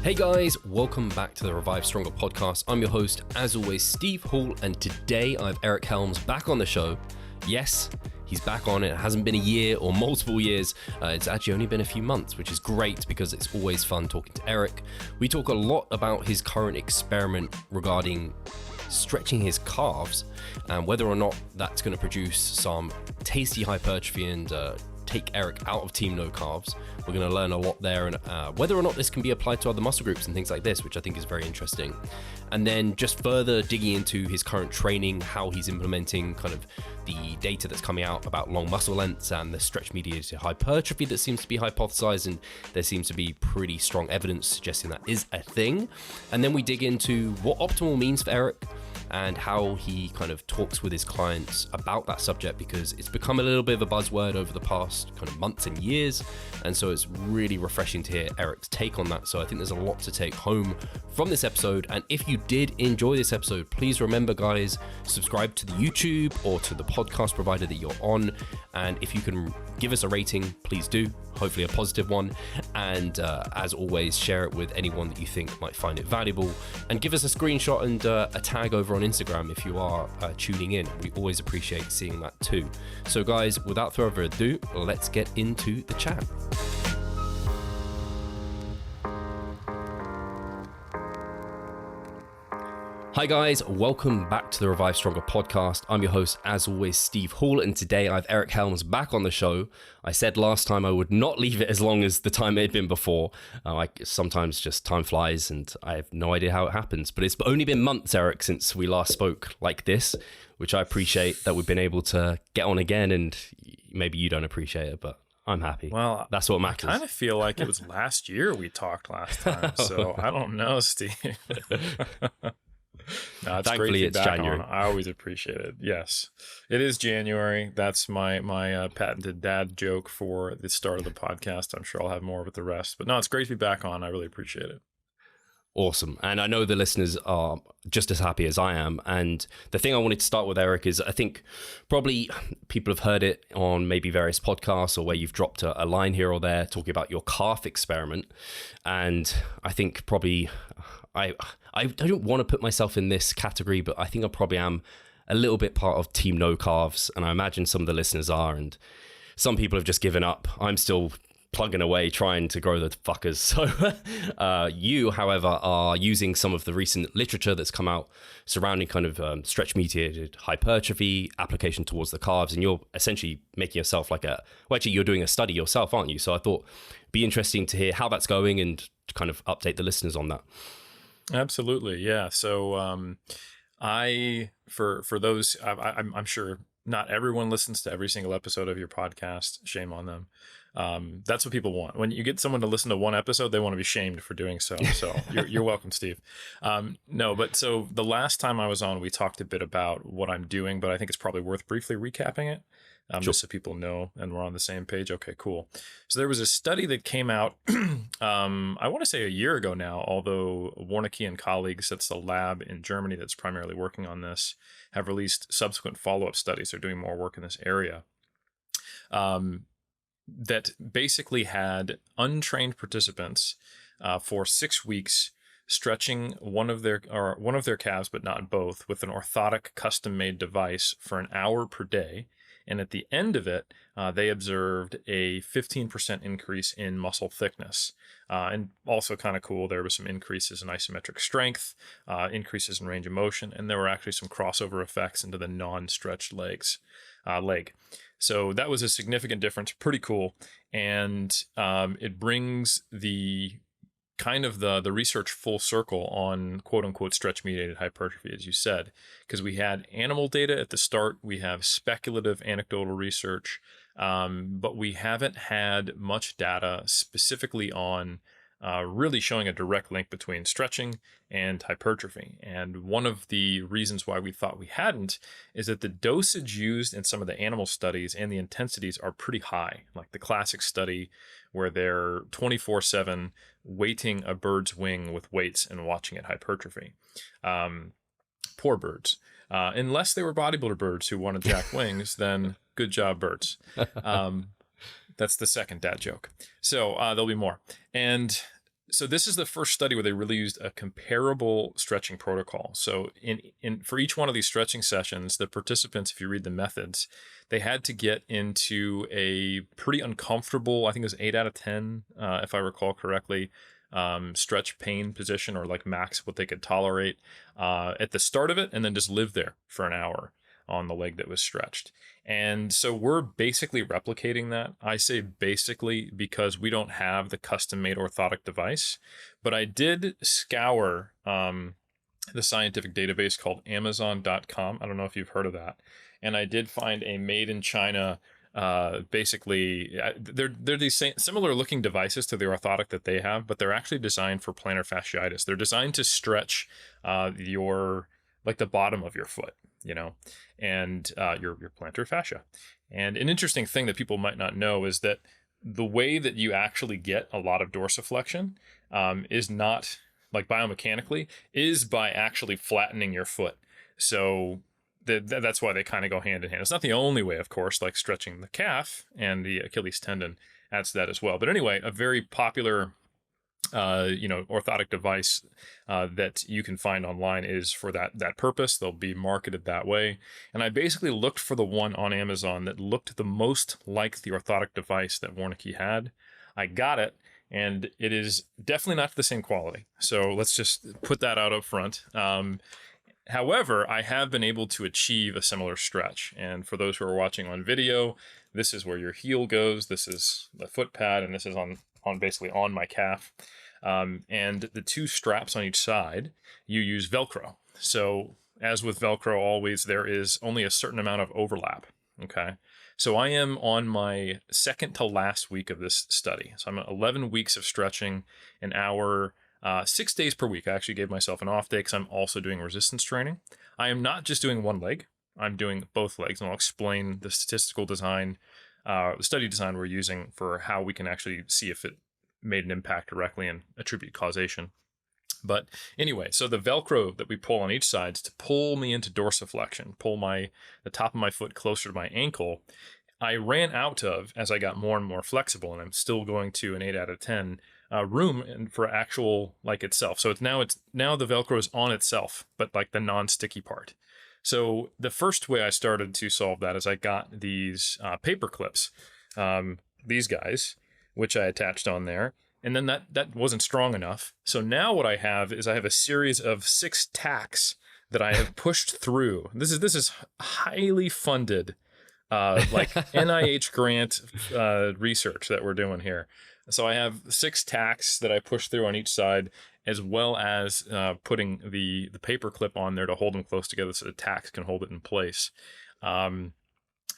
Hey guys, welcome back to the Revive Stronger podcast. I'm your host, as always, Steve Hall, and today I have Eric Helms back on the show. Yes, he's back on. It hasn't been a year or multiple years. It's actually only been a few months, which is great because it's always fun talking to Eric. We talk a lot about his current experiment regarding stretching his calves and whether or not that's going to produce some tasty hypertrophy and take Eric out of Team No Carbs. We're going to learn a lot there, and whether or not this can be applied to other muscle groups and things like this, which I think is very interesting. And then just further digging into his current training, how he's implementing kind of the data that's coming out about long muscle lengths and the stretch mediated hypertrophy that seems to be hypothesized, and there seems to be pretty strong evidence suggesting that is a thing. And then we dig into what optimal means for Eric and how he kind of talks with his clients about that subject, because it's become a little bit of a buzzword over the past kind of months and years. And so it's really refreshing to hear Eric's take on that. So I think there's a lot to take home from this episode. And if you did enjoy this episode, please remember, guys, subscribe to the YouTube or to the podcast provider that you're on. And if you can give us a rating, please do, hopefully a positive one. And as always, share it with anyone that you think might find it valuable, and give us a screenshot and a tag over on Instagram if you are tuning in. We always appreciate seeing that too. So guys, without further ado, let's get into the chat. Hi guys, welcome back to the Revive Stronger podcast. I'm your host, as always, Steve Hall, and today I have Eric Helms back on the show. I said last time I would not leave it as long as the time it had been before. Sometimes just time flies and I have no idea how it happens, but it's only been months, Eric, since we last spoke like this, which I appreciate that we've been able to get on again, and maybe you don't appreciate it, but I'm happy. Well, that's what matters. I kind of feel like it was last year we talked last time, so I don't know, Steve. No, it's Thankfully, it's January. I always appreciate it. Yes, it is January. That's my patented dad joke for the start of the podcast. I'm sure I'll have more with the rest. But no, it's great to be back on. I really appreciate it. Awesome. And I know the listeners are just as happy as I am. And the thing I wanted to start with, Eric, is I think probably people have heard it on maybe various podcasts or where you've dropped a line here or there talking about your calf experiment. And I think probably I don't want to put myself in this category, but I think I probably am a little bit part of Team No Carbs. And I imagine some of the listeners are, and some people have just given up. I'm still plugging away trying to grow the fuckers. So you, however, are using some of the recent literature that's come out surrounding kind of stretch mediated hypertrophy application towards the calves, and you're essentially making yourself actually you're doing a study yourself, aren't you? So I thought it'd be interesting to hear how that's going and to kind of update the listeners on that. Absolutely, yeah. So for those, I'm sure not everyone listens to every single episode of your podcast. Shame on them. That's what people want. When you get someone to listen to one episode, they want to be shamed for doing so. So you're welcome, Steve. No, but so the last time I was on, we talked a bit about what I'm doing, but I think it's probably worth briefly recapping it. Sure. Just so people know and we're on the same page. Okay, cool. So there was a study that came out, I want to say a year ago now, although Warnecke and colleagues, that's the lab in Germany that's primarily working on this, have released subsequent follow-up studies. They're doing more work in this area. That basically had untrained participants for 6 weeks stretching one of their calves, but not both, with an orthotic custom-made device for an hour per day. And at the end of it, they observed a 15% increase in muscle thickness. And also kind of cool, there was some increases in isometric strength, increases in range of motion, and there were actually some crossover effects into the non-stretched leg. So that was a significant difference, pretty cool. And it brings the kind of the research full circle on quote unquote stretch mediated hypertrophy, as you said, because we had animal data at the start, we have speculative anecdotal research, but we haven't had much data specifically on really showing a direct link between stretching and hypertrophy. And one of the reasons why we thought we hadn't is that the dosage used in some of the animal studies and the intensities are pretty high, like the classic study where they're 24/7 weighting a bird's wing with weights and watching it hypertrophy. Poor birds. Unless they were bodybuilder birds who wanted jack wings, then good job, birds. That's the second dad joke. So there'll be more. And So this is the first study where they really used a comparable stretching protocol. So for each one of these stretching sessions, the participants, if you read the methods, they had to get into a pretty uncomfortable, I think it was 8 out of 10, if I recall correctly, stretch pain position, or like max what they could tolerate at the start of it, and then just live there for an hour on the leg that was stretched. And so we're basically replicating that. I say basically because we don't have the custom made orthotic device, but I did scour the scientific database called Amazon.com. I don't know if you've heard of that. And I did find a made in China, basically, they're these similar looking devices to the orthotic that they have, but they're actually designed for plantar fasciitis. They're designed to stretch like the bottom of your foot, and your plantar fascia. And an interesting thing that people might not know is that the way that you actually get a lot of dorsiflexion is not, like biomechanically, is by actually flattening your foot. So that's why they kind of go hand in hand. It's not the only way, of course, like stretching the calf and the Achilles tendon adds to that as well. But anyway, a very popular orthotic device that you can find online is for that purpose. They'll be marketed that way. And I basically looked for the one on Amazon that looked the most like the orthotic device that Warnke had. I got it, and it is definitely not the same quality. So let's just put that out up front. However, I have been able to achieve a similar stretch. And for those who are watching on video, this is where your heel goes. This is the foot pad, and this is on basically on my calf. And the two straps on each side, you use Velcro. So as with Velcro, always, there is only a certain amount of overlap. Okay. So I am on my second to last week of this study. So I'm at 11 weeks of stretching, an hour, 6 days per week. I actually gave myself an off day because I'm also doing resistance training. I am not just doing one leg. I'm doing both legs, and I'll explain the statistical design, the study design we're using for how we can actually see if it made an impact directly and attribute causation. But anyway, so the Velcro that we pull on each side is to pull me into dorsiflexion, pull the top of my foot closer to my ankle. I ran out of, as I got more and more flexible, and I'm still going to an 8 out of 10, room for actual like itself. So it's now the Velcro is on itself, but like the non-sticky part. So the first way I started to solve that is I got these paper clips, these guys, which I attached on there. And then that wasn't strong enough. So now what I have is I have a series of 6 tacks that I have pushed through. This is highly funded, like NIH grant research that we're doing here. So I have 6 tacks that I push through on each side, as well as putting the paper clip on there to hold them close together so the tacks can hold it in place.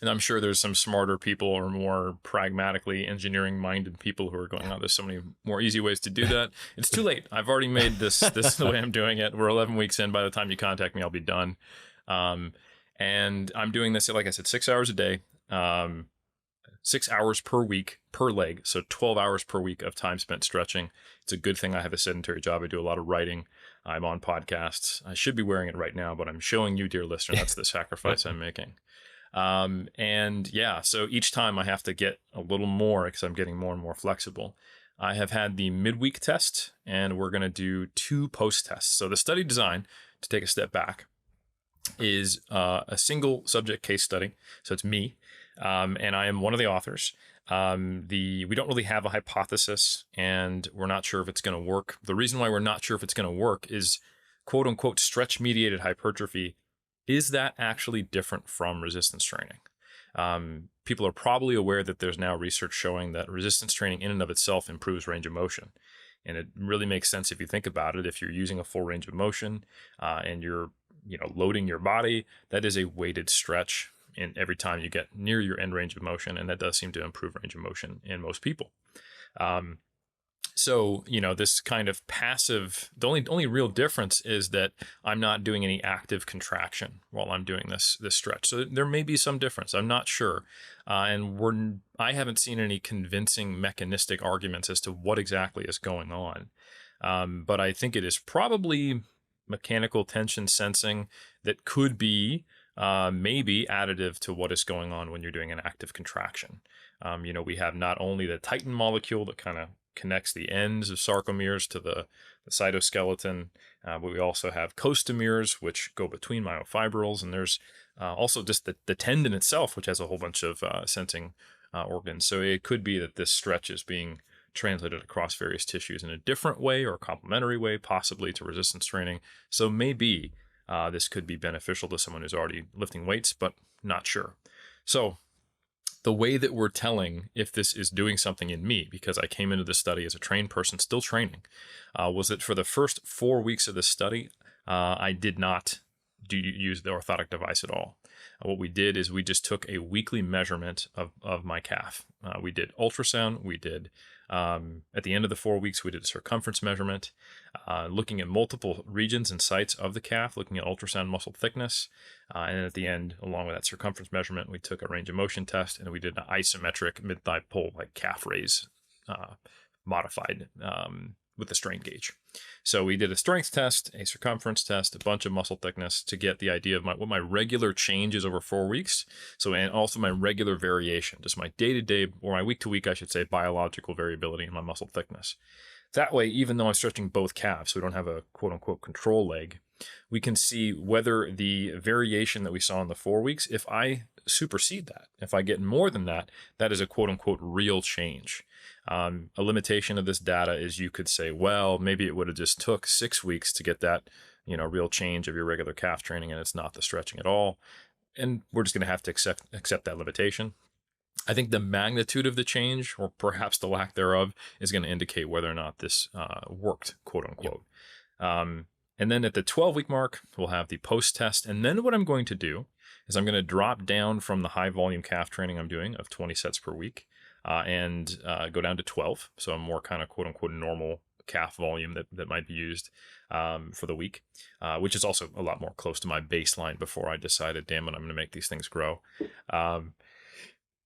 And I'm sure there's some smarter people or more pragmatically engineering-minded people who are going, oh, there's so many more easy ways to do that. It's too late. I've already made this the way I'm doing it. We're 11 weeks in. By the time you contact me, I'll be done. And I'm doing this, like I said, 6 hours a day, 6 hours per week per leg. So 12 hours per week of time spent stretching. It's a good thing I have a sedentary job. I do a lot of writing. I'm on podcasts. I should be wearing it right now, but I'm showing you, dear listener, that's the sacrifice I'm making. And yeah, so each time I have to get a little more because I'm getting more and more flexible. I have had the midweek test, and we're going to do 2 post tests. So the study design, to take a step back, is a single subject case study. So it's me, and I am one of the authors. We don't really have a hypothesis, and we're not sure if it's going to work. The reason why we're not sure if it's going to work is, quote unquote, stretch mediated hypertrophy. Is that actually different from resistance training? People are probably aware that there's now research showing that resistance training in and of itself improves range of motion. And it really makes sense if you think about it. If you're using a full range of motion and you're loading your body, that is a weighted stretch in every time you get near your end range of motion. And that does seem to improve range of motion in most people. So, this kind of passive, the only real difference is that I'm not doing any active contraction while I'm doing this stretch. So there may be some difference. I'm not sure. And I haven't seen any convincing mechanistic arguments as to what exactly is going on. But I think it is probably mechanical tension sensing that could be maybe additive to what is going on when you're doing an active contraction. We have not only the titin molecule that kind of connects the ends of sarcomeres to the cytoskeleton. But we also have costomeres, which go between myofibrils. And there's also just the tendon itself, which has a whole bunch of sensing organs. So it could be that this stretch is being translated across various tissues in a different way or a complementary way, possibly to resistance training. So maybe this could be beneficial to someone who's already lifting weights, but not sure. So the way that we're telling if this is doing something in me, because I came into this study as a trained person still training, was that for the first 4 weeks of this study, I did not use the orthotic device at all. What we did is we just took a weekly measurement of my calf. We did ultrasound. We did, at the end of the 4 weeks, we did a circumference measurement, looking at multiple regions and sites of the calf, looking at ultrasound muscle thickness. And then at the end, along with that circumference measurement, we took a range of motion test and we did an isometric mid-thigh pull, like calf raise, modified with the strain gauge. So we did a strength test, a circumference test, a bunch of muscle thickness to get the idea of what my regular change is over 4 weeks. So, and also my regular variation, just my day-to-day, or my week-to-week, I should say, biological variability in my muscle thickness. That way, even though I'm stretching both calves, so we don't have a quote-unquote control leg, we can see whether the variation that we saw in the 4 weeks, if I supersede that, if I get more than that, that is a quote-unquote real change. A limitation of this data is you could say, well, maybe it would have just took 6 weeks to get that, real change of your regular calf training, and it's not the stretching at all. And we're just going to have to accept that limitation. I think the magnitude of the change, or perhaps the lack thereof, is going to indicate whether or not this worked, quote unquote. Yep. And then at the 12-week mark, we'll have the post-test. And then what I'm going to do is I'm going to drop down from the high volume calf training I'm doing of 20 sets per week and go down to 12. So a more kind of quote unquote normal calf volume that might be used for the week, which is also a lot more close to my baseline before I decided, damn it, I'm going to make these things grow. And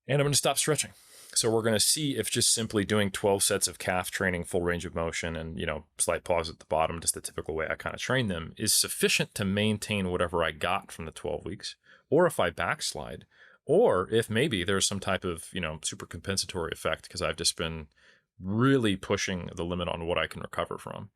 I'm going to stop stretching. So we're going to see if just simply doing 12 sets of calf training, full range of motion, and, slight pause at the bottom, just the typical way I kind of train them, is sufficient to maintain whatever I got from the 12 weeks, or if I backslide, or if maybe there's some type of, super compensatory effect because I've just been really pushing the limit on what I can recover from,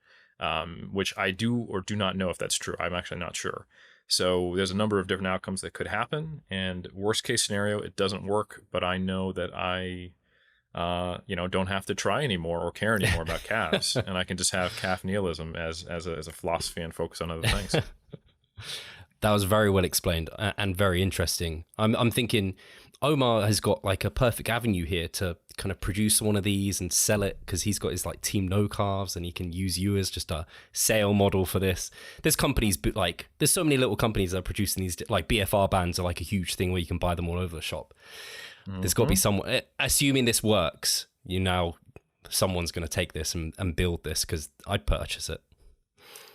which I do or do not know if that's true. I'm actually not sure. So there's a number of different outcomes that could happen, and worst case scenario, it doesn't work, but I know that I, don't have to try anymore or care anymore about calves, and I can just have calf nihilism as a philosophy and focus on other things. That was very well explained and very interesting. I'm thinking Omar has got like a perfect avenue here to kind of produce one of these and sell it, because he's got his like team no calves, and he can use you as just a sale model for this. There's companies, but like there's so many little companies that are producing these, like BFR bands are like a huge thing where you can buy them all over the shop. Mm-hmm. There's got to be someone, assuming this works, someone's going to take this and build this, because I'd purchase it.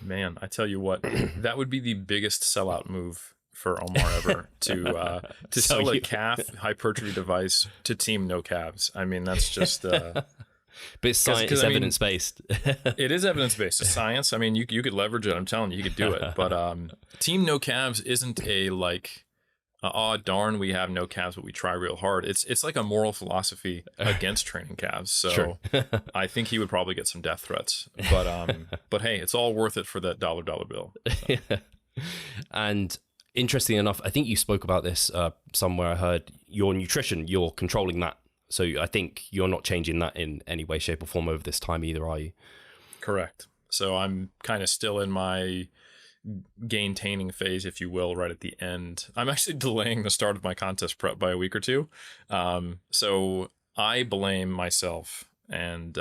Man, I tell you what, that would be the biggest sellout move for Omar ever, to sell a calf hypertrophy device to team no calves. I mean, that's just but it's science, it's evidence-based. It is evidence-based. It's science. I mean, you could leverage it. I'm telling you, you could do it. But team no calves isn't a like, oh darn, we have no calves, but we try real hard. It's like a moral philosophy against training calves. So sure. I think he would probably get some death threats. But hey, it's all worth it for that dollar bill. So. Yeah. And interesting enough, I think you spoke about this somewhere. I heard your nutrition, you're controlling that. So I think you're not changing that in any way, shape or form over this time either, are you? Correct. So I'm kind of still in my gaintaining phase, if you will, right at the end. I'm actually delaying the start of my contest prep by a week or two. So I blame myself. And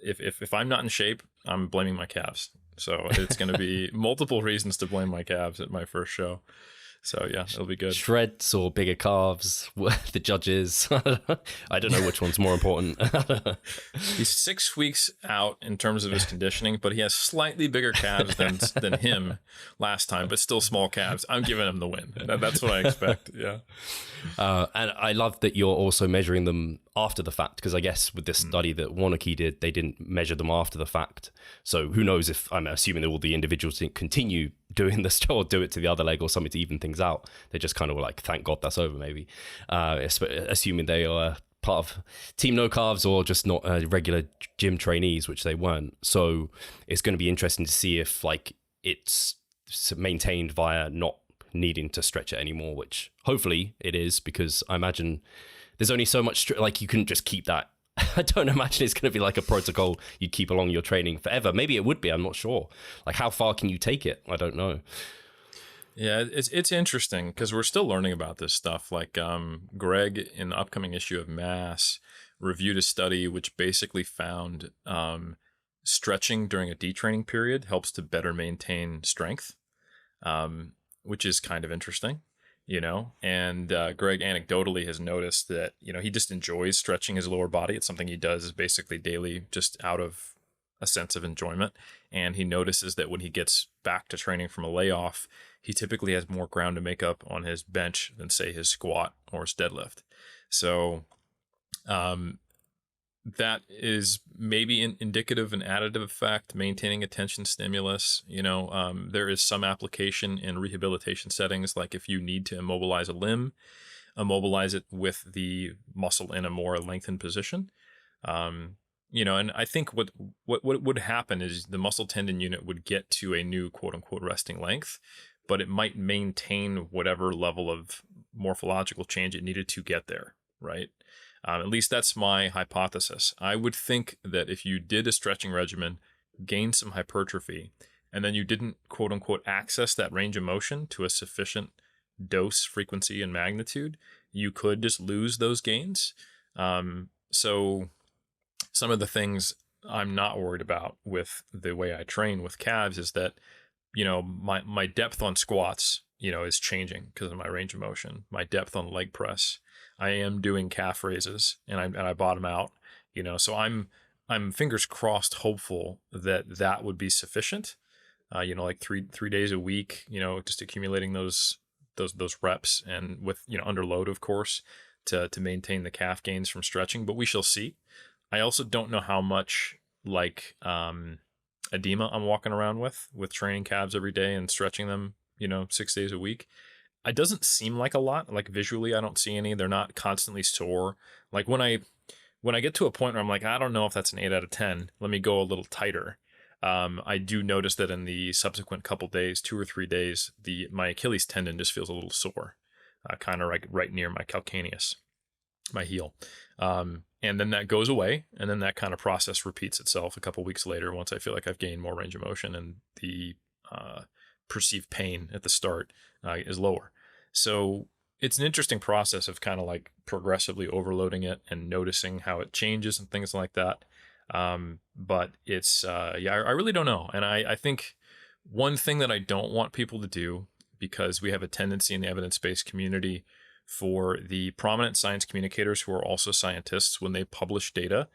if I'm not in shape, I'm blaming my calves. So it's going to be multiple reasons to blame my calves at my first show. So yeah, it'll be good. Shreds or bigger calves, the judges. I don't know which one's more important. He's 6 weeks out in terms of his conditioning, but he has slightly bigger calves than him last time, but still small calves. I'm giving him the win. That's what I expect. Yeah. And I love that you're also measuring them after the fact, because I guess with this study that Warnocky did, they didn't measure them after the fact. So who knows if, I'm assuming that all the individuals didn't continue doing this or do it to the other leg or something to even things out. They just kind of were like, thank God that's over, maybe. Assuming they are part of Team No Carbs or just not regular gym trainees, which they weren't. So it's going to be interesting to see if like it's maintained via not needing to stretch it anymore, which hopefully it is, because I imagine there's only so much like you couldn't just keep that. I don't imagine it's going to be like a protocol you'd keep along your training forever. Maybe it would be, I'm not sure. Like how far can you take it? I don't know. Yeah, it's interesting because we're still learning about this stuff. Like Greg in the upcoming issue of Mass reviewed a study which basically found stretching during a detraining period helps to better maintain strength, which is kind of interesting, you know. And Greg anecdotally has noticed that, you know, he just enjoys stretching his lower body. It's something he does basically daily, just out of a sense of enjoyment. And he notices that when he gets back to training from a layoff, he typically has more ground to make up on his bench than, say, his squat or his deadlift. So that is maybe indicative of an additive effect, maintaining attention stimulus. You know, there is some application in rehabilitation settings, like if you need to immobilize a limb, immobilize it with the muscle in a more lengthened position. You know, and I think what would happen is the muscle tendon unit would get to a new quote unquote resting length, but it might maintain whatever level of morphological change it needed to get there, right? At least that's my hypothesis. I would think that if you did a stretching regimen, gained some hypertrophy, and then you didn't quote unquote access that range of motion to a sufficient dose, frequency, and magnitude, you could just lose those gains. So some of the things I'm not worried about with the way I train with calves is that, you know, my depth on squats, you know, is changing because of my range of motion. My depth on leg press, I am doing calf raises and I bottom out, you know, so I'm fingers crossed hopeful that that would be sufficient. You know, like three days a week, you know, just accumulating those reps, and with, you know, under load, of course, to maintain the calf gains from stretching, but we shall see. I also don't know how much like edema I'm walking around with training calves every day and stretching them, you know, 6 days a week. It doesn't seem like a lot. Like visually, I don't see any. They're not constantly sore. Like when I get to a point where I'm like, I don't know if that's an 8 out of 10. Let me go a little tighter. I do notice that in the subsequent couple days, 2 or 3 days, my Achilles tendon just feels a little sore, kind of like right near my calcaneus, my heel. And then that goes away, and then that kind of process repeats itself a couple weeks later once I feel like I've gained more range of motion and the perceived pain at the start is lower. So it's an interesting process of kind of like progressively overloading it and noticing how it changes and things like that. But it's, yeah, I really don't know. And I think one thing that I don't want people to do, because we have a tendency in the evidence-based community for the prominent science communicators who are also scientists, when they publish data,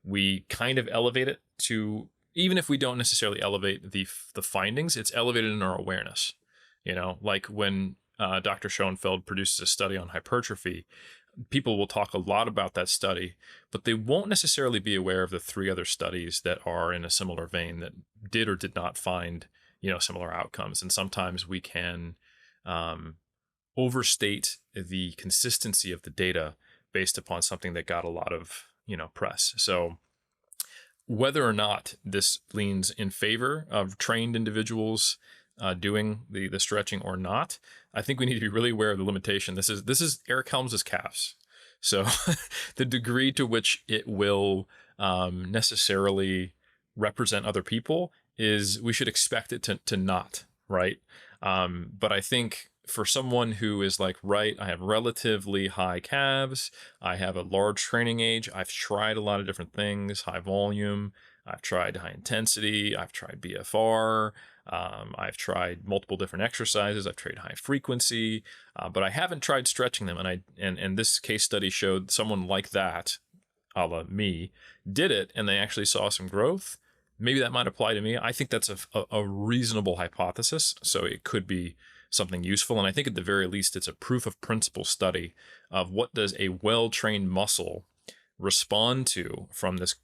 we kind of elevate it to, even if we don't necessarily elevate the findings, it's elevated in our awareness. You know, like when Dr. Schoenfeld produces a study on hypertrophy, people will talk a lot about that study, but they won't necessarily be aware of the 3 other studies that are in a similar vein that did or did not find, you know, similar outcomes. And sometimes we can overstate the consistency of the data based upon something that got a lot of, you know, press. So whether or not this leans in favor of trained individuals doing the stretching or not, I think we need to be really aware of the limitation. This is Eric Helms's calves. So the degree to which it will necessarily represent other people is, we should expect it to not, right? But I think for someone who is like, right, I have relatively high calves, I have a large training age, I've tried a lot of different things, high volume, I've tried high intensity, I've tried BFR, I've tried multiple different exercises, I've tried high frequency, but I haven't tried stretching them. And this case study showed someone like that, a la me, did it, and they actually saw some growth. Maybe that might apply to me. I think that's a reasonable hypothesis, so it could be something useful. And I think at the very least, it's a proof of principle study of what does a well-trained muscle respond to from this,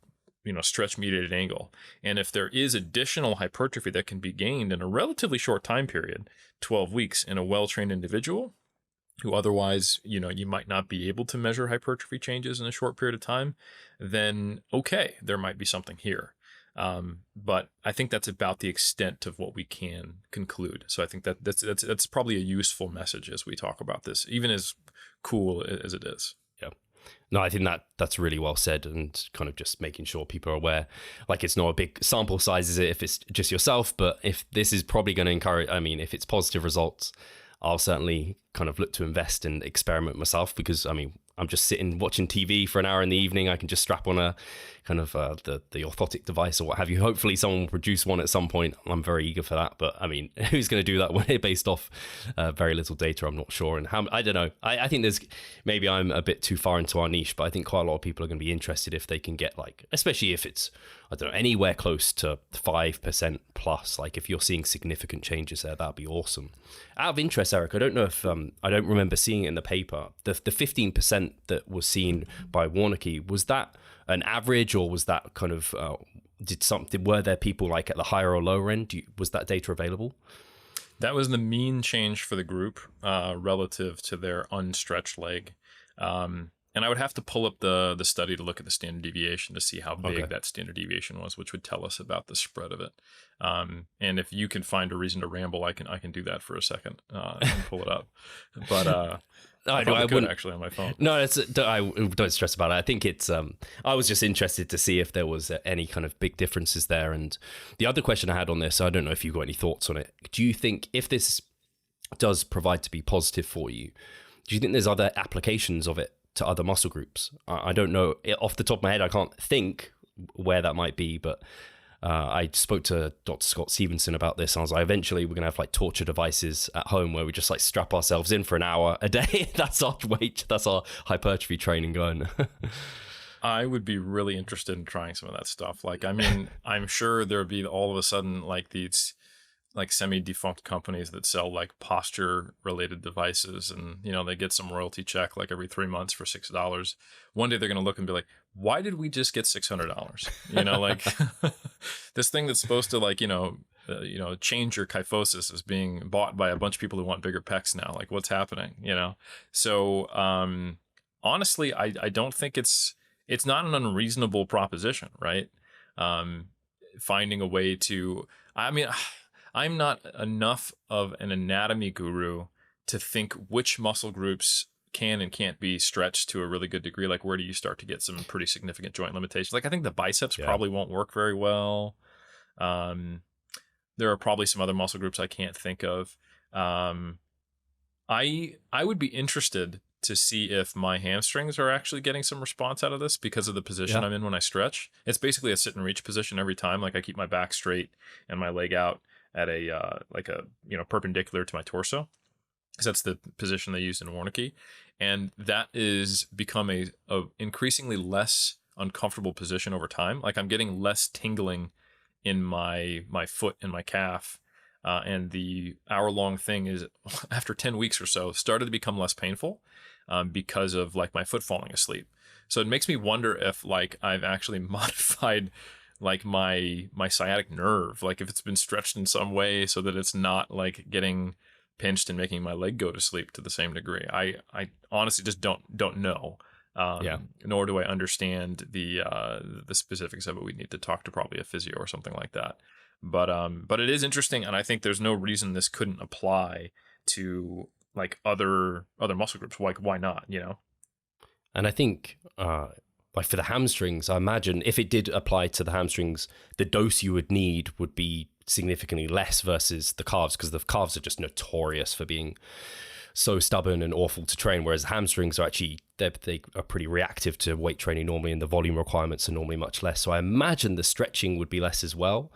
you know, stretch mediated angle. And if there is additional hypertrophy that can be gained in a relatively short time period, 12 weeks, in a well-trained individual, who otherwise, you might not be able to measure hypertrophy changes in a short period of time, then okay, there might be something here. But I think that's about the extent of what we can conclude. So I think that's probably a useful message as we talk about this, even as cool as it is. Yeah. No, I think that's really well said, and kind of just making sure people are aware. Like, it's not a big sample size, is it, if it's just yourself? But if this is probably going to encourage, I mean, if it's positive results, I'll certainly kind of look to invest and experiment myself, because I mean, I'm just sitting watching TV for an hour in the evening. I can just strap on a kind of the orthotic device or what have you. Hopefully someone will produce one at some point. I'm very eager for that. But I mean, who's going to do that when they're based off very little data? I'm not sure. And how, I don't know. I think maybe I'm a bit too far into our niche, but I think quite a lot of people are going to be interested if they can get, like, especially if it's, I don't know, anywhere close to 5% plus. Like, if you're seeing significant changes there, that'd be awesome. Out of interest, Eric, I don't know if I don't remember seeing it in the paper. The 15% that was seen by Warnke, was that an average, or was that kind of were there people like at the higher or lower end? Was that data available? That was the mean change for the group relative to their unstretched leg. And I would have to pull up the study to look at the standard deviation to see how big that standard deviation was, which would tell us about the spread of it. And if you can find a reason to ramble, I can do that for a second and pull it up. But I wouldn't actually on my phone. No, don't stress about it. I think it's. I was just interested to see if there was any kind of big differences there. And the other question I had on this, I don't know if you've got any thoughts on it. Do you think if this does provide to be positive for you, do you think there's other applications of it to other muscle groups? I don't know off the top of my head. I can't think where that might be, but I spoke to Dr. Scott Stevenson about this, and I was like, eventually we're gonna have like torture devices at home where we just like strap ourselves in for an hour a day. That's our hypertrophy training going. I would be really interested in trying some of that stuff. Like, I mean, I'm sure there would be all of a sudden like these like semi-defunct companies that sell like posture related devices, and they get some royalty check like every 3 months for $6. One day they're going to look and be like, why did we just get $600? Like this thing that's supposed to like, change your kyphosis is being bought by a bunch of people who want bigger pecs now. Like, what's happening? So honestly, I don't think it's not an unreasonable proposition, right? Finding a way to, I mean, I'm not enough of an anatomy guru to think which muscle groups can and can't be stretched to a really good degree. Like, where do you start to get some pretty significant joint limitations? Like, I think the biceps probably won't work very well. There are probably some other muscle groups I can't think of. I would be interested to see if my hamstrings are actually getting some response out of this because of the position I'm in when I stretch. It's basically a sit and reach position every time. Like, I keep my back straight and my leg out at a perpendicular to my torso, because that's the position they used in Warnke, and that is become a increasingly less uncomfortable position over time. Like, I'm getting less tingling in my foot and my calf, and the hour-long thing is after 10 weeks or so started to become less painful because of like my foot falling asleep. So it makes me wonder if like I've actually modified like my sciatic nerve, like if it's been stretched in some way so that it's not like getting pinched and making my leg go to sleep to the same degree. I honestly just don't know. Nor do I understand the specifics of it. We need to talk to probably a physio or something like that. But it is interesting, and I think there's no reason this couldn't apply to like other muscle groups. Like, why not? And I think like for the hamstrings, I imagine if it did apply to the hamstrings, the dose you would need would be significantly less versus the calves, because the calves are just notorious for being so stubborn and awful to train, whereas hamstrings are actually they are pretty reactive to weight training normally, and the volume requirements are normally much less. So I imagine the stretching would be less as well.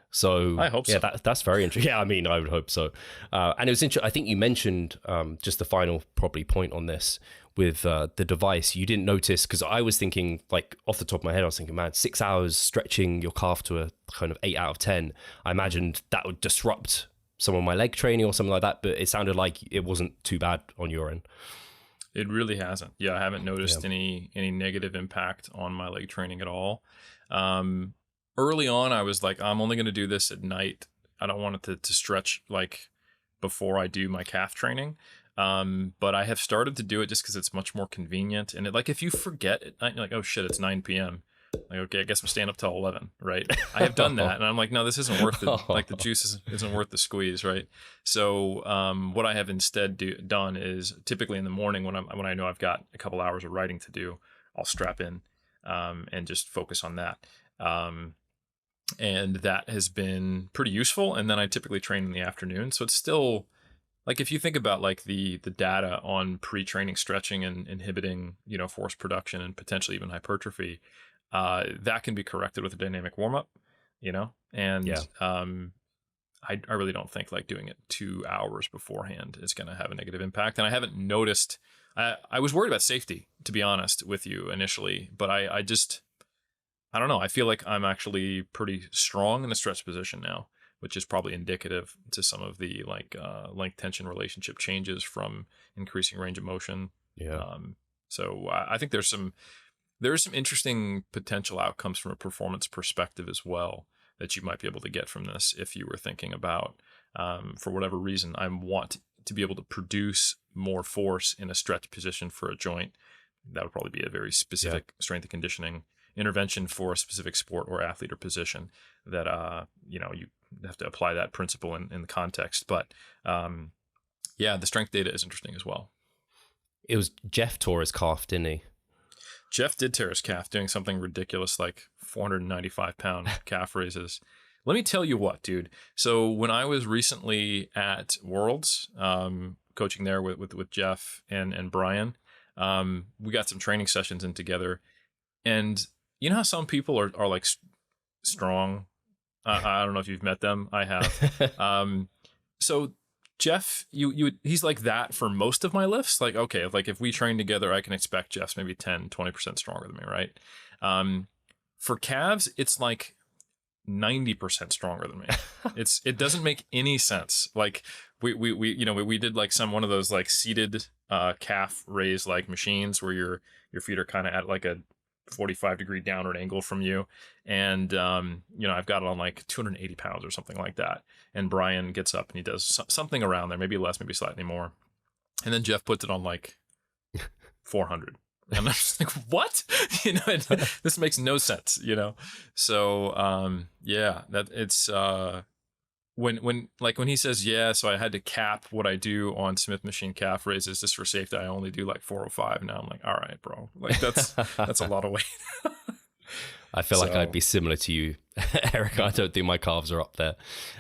So I hope so. That's very interesting. Yeah, I mean, I would hope so. And it was interesting. I think you mentioned just the final probably point on this with the device. You didn't notice, because I was thinking, like off the top of my head, I was thinking, man, 6 hours stretching your calf to a kind of 8 out of 10. I imagined that would disrupt some of my leg training or something like that, but it sounded like it wasn't too bad on your end. It really hasn't. Yeah, I haven't noticed any negative impact on my leg training at all. Early on, I was like, I'm only going to do this at night. I don't want it to stretch like before I do my calf training. But I have started to do it just because it's much more convenient. And if you forget it, you're like, oh shit, it's 9 p.m. Like, okay, I guess I'm staying up till 11, right? I have done that, and I'm like, no, this isn't worth it. Like the juice isn't worth the squeeze, right? So what I have instead done is typically in the morning when I know I've got a couple hours of writing to do, I'll strap in and just focus on that. And that has been pretty useful. And then I typically train in the afternoon, so it's still. Like if you think about like the data on pre-training stretching and inhibiting, force production and potentially even hypertrophy, that can be corrected with a dynamic warm-up, and Yeah. I really don't think like doing it 2 hours beforehand is going to have a negative impact. And I haven't noticed, I was worried about safety, to be honest with you initially, but I don't know. I feel like I'm actually pretty strong in the stretch position now, which is probably indicative to some of the length tension relationship changes from increasing range of motion. Yeah. So I think there's some interesting potential outcomes from a performance perspective as well that you might be able to get from this if you were thinking about, for whatever reason, I want to be able to produce more force in a stretch position for a joint. That would probably be a very specific strength and conditioning intervention for a specific sport or athlete or position that, you have to apply that principle in the context. But the strength data is interesting as well. It was Jeff tore his calf, didn't he? Jeff did tear his calf doing something ridiculous like 495-pound calf raises. Let me tell you what, dude. So when I was recently at Worlds, coaching there with Jeff and Brian, we got some training sessions in together. And you know how some people are like strong? I don't know if you've met them. I have. So Jeff, he's like that for most of my lifts. Like, okay, like if we train together, I can expect Jeff's maybe 10, 20% stronger than me, right? For calves, it's like 90% stronger than me. It doesn't make any sense. Like we did like one of those like seated calf raise like machines where your feet are kind of at like a 45-degree downward angle from you, and I've got it on like 280 pounds or something like that, and Brian gets up and he does something around there, maybe less, maybe slightly more, and then Jeff puts it on like 400, and I'm just like, what? This makes no sense, so that it's when he says, so I had to cap what I do on Smith machine calf raises just for safety, I only do like 405 now. I'm like, all right, bro, like that's a lot of weight. I feel like I'd be similar to you, Eric. I don't think my calves are up there.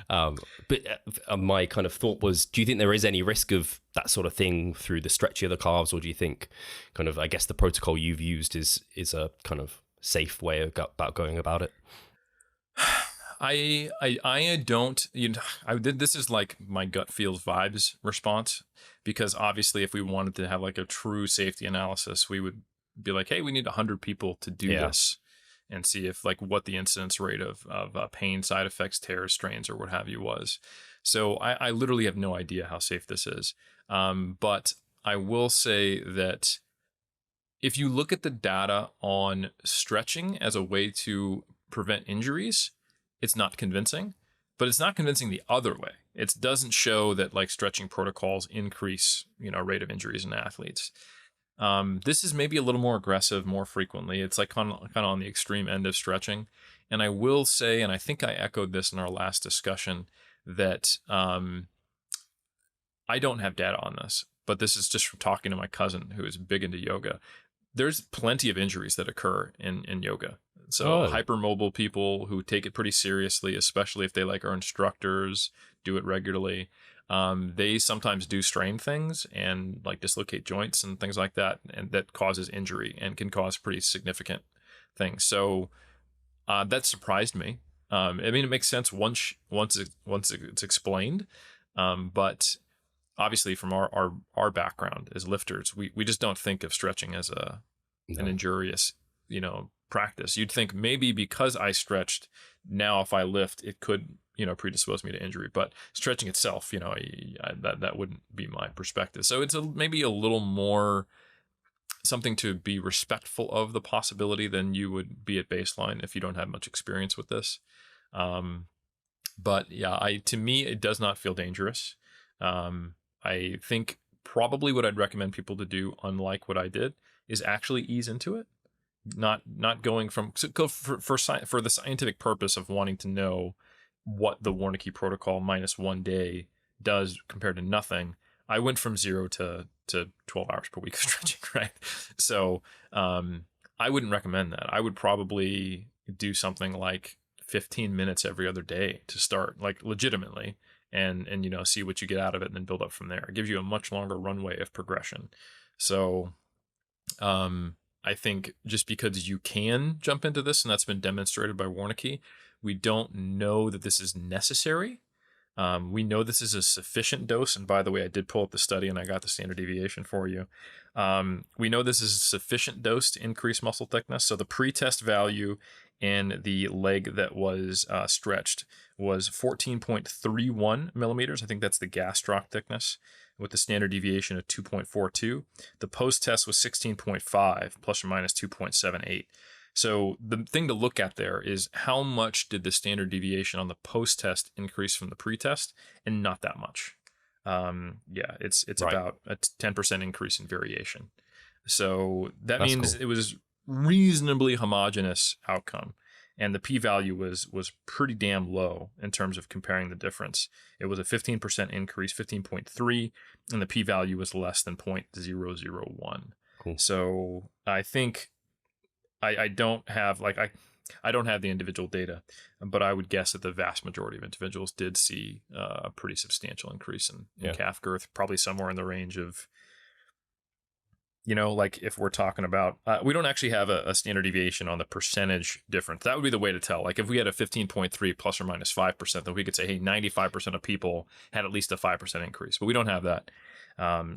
But my kind of thought was, do you think there is any risk of that sort of thing through the stretching of the calves? Or do you think kind of, I guess the protocol you've used is a kind of safe way about going about it? I don't, this is like my gut feels vibes response, because obviously if we wanted to have like a true safety analysis, we would be like, hey, we need 100 people to do this and see if like what the incidence rate of pain, side effects, tears, strains, or what have you was. So I literally have no idea how safe this is. But I will say that if you look at the data on stretching as a way to prevent injuries, it's not convincing, but it's not convincing the other way. It doesn't show that like stretching protocols increase, rate of injuries in athletes. This is maybe a little more aggressive more frequently. It's like kind of on the extreme end of stretching. And I will say, and I think I echoed this in our last discussion, that I don't have data on this, but this is just from talking to my cousin who is big into yoga. There's plenty of injuries that occur in yoga. So hypermobile people who take it pretty seriously, especially if they like are instructors, do it regularly. They sometimes do strain things and like dislocate joints and things like that, and that causes injury and can cause pretty significant things. So that surprised me. I mean, it makes sense once it's explained, but obviously from our background as lifters, we just don't think of stretching as an injurious, practice. You'd think maybe because I stretched, now if I lift, it could, predispose me to injury. But stretching itself, that wouldn't be my perspective. So it's maybe a little more something to be respectful of the possibility than you would be at baseline if you don't have much experience with this. But yeah, to me, it does not feel dangerous. I think probably what I'd recommend people to do, unlike what I did, is actually ease into it. Not going from for the scientific purpose of wanting to know what the Wernicke protocol minus 1 day does compared to nothing. I went from 0 to 12 hours per week of stretching, right? So I wouldn't recommend that. I would probably do something like 15 minutes every other day to start, like legitimately, and see what you get out of it and then build up from there. It gives you a much longer runway of progression. So I think just because you can jump into this, and that's been demonstrated by Wernicke, we don't know that this is necessary. We know this is a sufficient dose. And by the way, I did pull up the study and I got the standard deviation for you. We know this is a sufficient dose to increase muscle thickness. So the pre-test value in the leg that was stretched was 14.31 millimeters. I think that's the gastroc thickness, with the standard deviation of 2.42. The post-test was 16.5 plus or minus 2.78. So the thing to look at there is how much did the standard deviation on the post-test increase from the pre-test, and not that much. It's right. About a 10% increase in variation. So that's means cool. It was reasonably homogeneous outcome. And the p-value was pretty damn low in terms of comparing the difference. It was a 15% increase, 15.3, and the p-value was less than 0.001. Cool. So I think I don't have I don't have the individual data, but I would guess that the vast majority of individuals did see a pretty substantial increase in calf girth, probably somewhere in the range of, like if we're talking about, we don't actually have a standard deviation on the percentage difference. That would be the way to tell. Like if we had a 15.3 plus or minus 5%, then we could say, hey, 95% of people had at least a 5% increase, but we don't have that.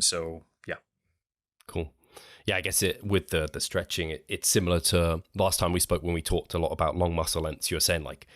So yeah. Cool. Yeah, I guess with the stretching, it's similar to last time we spoke when we talked a lot about long muscle lengths. You were saying like,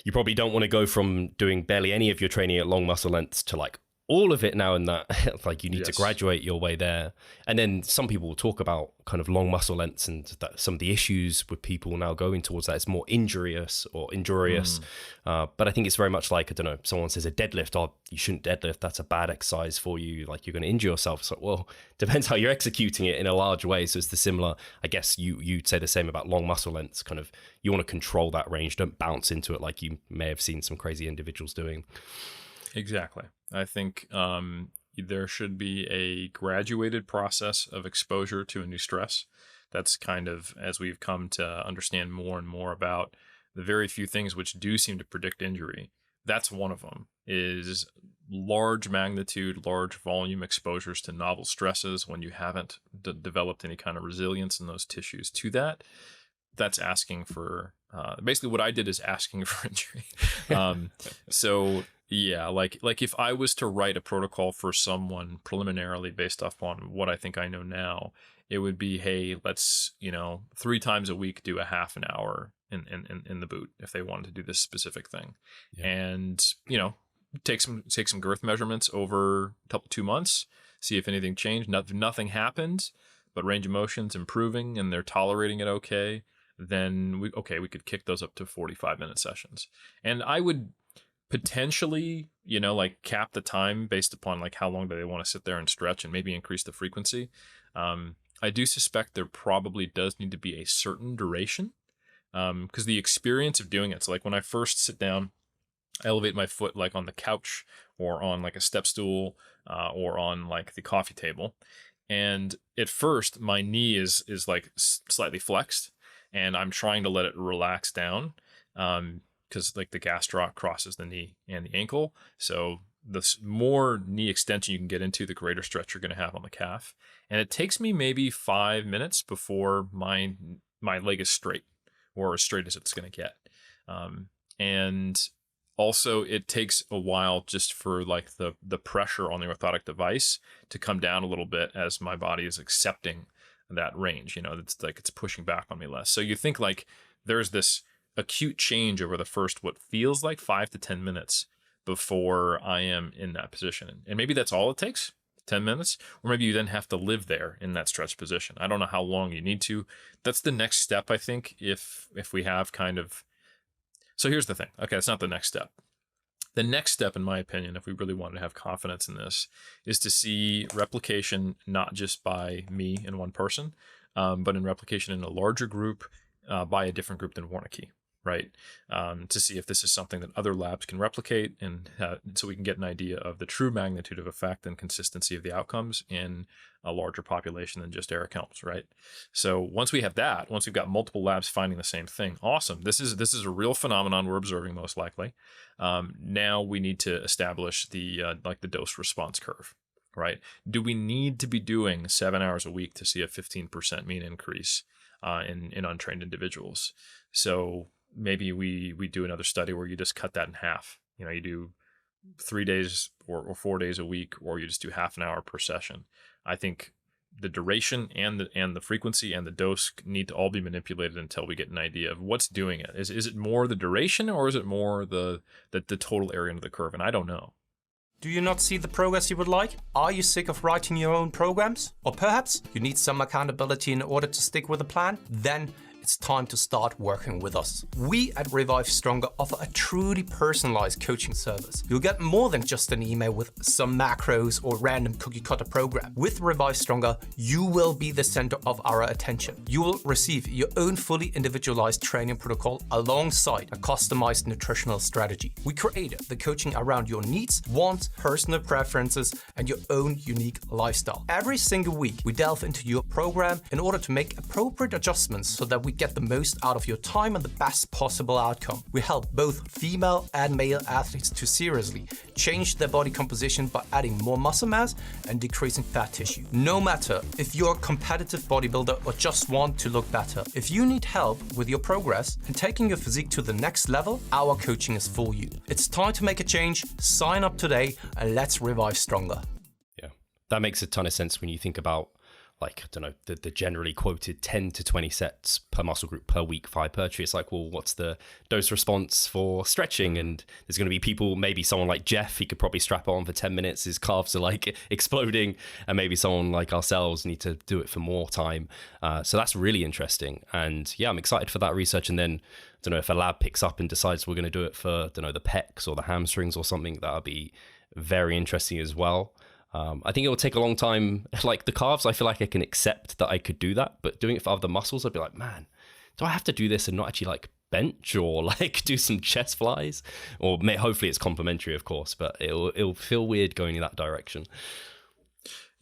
you probably don't want to go from doing barely any of your training at long muscle lengths to like all of it now and that. Like you need to graduate your way there. And then some people will talk about kind of long muscle lengths and that some of the issues with people now going towards that. It's more injurious. But I think it's very much like, I don't know, someone says a deadlift, oh, you shouldn't deadlift. That's a bad exercise for you. Like you're going to injure yourself. So, well, depends how you're executing it in a large way. So it's the similar, I guess you'd say the same about long muscle lengths. Kind of, you want to control that range. Don't bounce into it like you may have seen some crazy individuals doing. Exactly. I think there should be a graduated process of exposure to a new stress. That's kind of, as we've come to understand more and more about the very few things which do seem to predict injury. That's one of them, is large magnitude, large volume exposures to novel stresses when you haven't developed any kind of resilience in those tissues to that. That's asking for, basically what I did is asking for injury. So yeah, like if I was to write a protocol for someone preliminarily based off on what I think I know now, it would be, hey, let's, 3 times a week do a half an hour in the boot if they wanted to do this specific thing. Yeah. And, take some girth measurements over 2 months, see if anything changed. Nothing happened, but range of motion's improving and they're tolerating it okay. Then we could kick those up to 45-minute sessions. And I would potentially, cap the time based upon like how long do they want to sit there and stretch and maybe increase the frequency. I do suspect there probably does need to be a certain duration because the experience of doing it. So like when I first sit down, I elevate my foot like on the couch or on like a step stool or on like the coffee table. And at first my knee is like slightly flexed and I'm trying to let it relax down. Because like the gastroc crosses the knee and the ankle. So the more knee extension you can get into, the greater stretch you're going to have on the calf. And it takes me maybe 5 minutes before my leg is straight, or as straight as it's going to get. And also it takes a while just for like the pressure on the orthotic device to come down a little bit as my body is accepting that range. It's like it's pushing back on me less. So you think like there's this acute change over the first what feels like 5 to 10 minutes before I am in that position. And maybe that's all it takes, 10 minutes, or maybe you then have to live there in that stretch position. I don't know how long you need to. That's the next step, I think, if we have kind of. So here's the thing. Okay, it's not the next step. The next step, in my opinion, if we really wanted to have confidence in this, is to see replication not just by me and one person, but in replication in a larger group by a different group than Warnicki, right? To see if this is something that other labs can replicate, and so we can get an idea of the true magnitude of effect and consistency of the outcomes in a larger population than just Eric Helms, right? So once we have that, once we've got multiple labs finding the same thing, awesome. This is a real phenomenon we're observing most likely. Now we need to establish the the dose response curve, right? Do we need to be doing 7 hours a week to see a 15% mean increase in untrained individuals? So maybe we do another study where you just cut that in half. You do 3 days or 4 days a week, or you just do half an hour per session. I think the duration and the frequency and the dose need to all be manipulated until we get an idea of what's doing it. Is it more the duration, or is it more the total area under the curve? And I don't know. Do you not see the progress you would like? Are you sick of writing your own programs? Or perhaps you need some accountability in order to stick with a plan? Then it's time to start working with us. We at Revive Stronger offer a truly personalized coaching service. You'll get more than just an email with some macros or random cookie cutter program. With Revive Stronger, you will be the center of our attention. You will receive your own fully individualized training protocol alongside a customized nutritional strategy. We created the coaching around your needs, wants, personal preferences, and your own unique lifestyle. Every single week, we delve into your program in order to make appropriate adjustments so that we get the most out of your time and the best possible outcome. We help both female and male athletes to seriously change their body composition by adding more muscle mass and decreasing fat tissue. No matter if you're a competitive bodybuilder or just want to look better, if you need help with your progress and taking your physique to the next level, our coaching is for you. It's time to make a change. Sign up today and let's revive stronger. Yeah, that makes a ton of sense when you think about, like, I don't know, the generally quoted 10 to 20 sets per muscle group per week for hypertrophy. It's like, well, what's the dose response for stretching? And there's going to be people, maybe someone like Jeff, he could probably strap on for 10 minutes. His calves are like exploding. And maybe someone like ourselves need to do it for more time. So that's really interesting. And yeah, I'm excited for that research. And then, I don't know, if a lab picks up and decides we're going to do it for, I don't know, the pecs or the hamstrings or something, that'll be very interesting as well. I think it will take a long time. Like the calves, I feel like I can accept that I could do that, but doing it for other muscles, I'd be like, man, do I have to do this and not actually like bench or like do some chest flies? Or hopefully it's complementary, of course, but it'll feel weird going in that direction.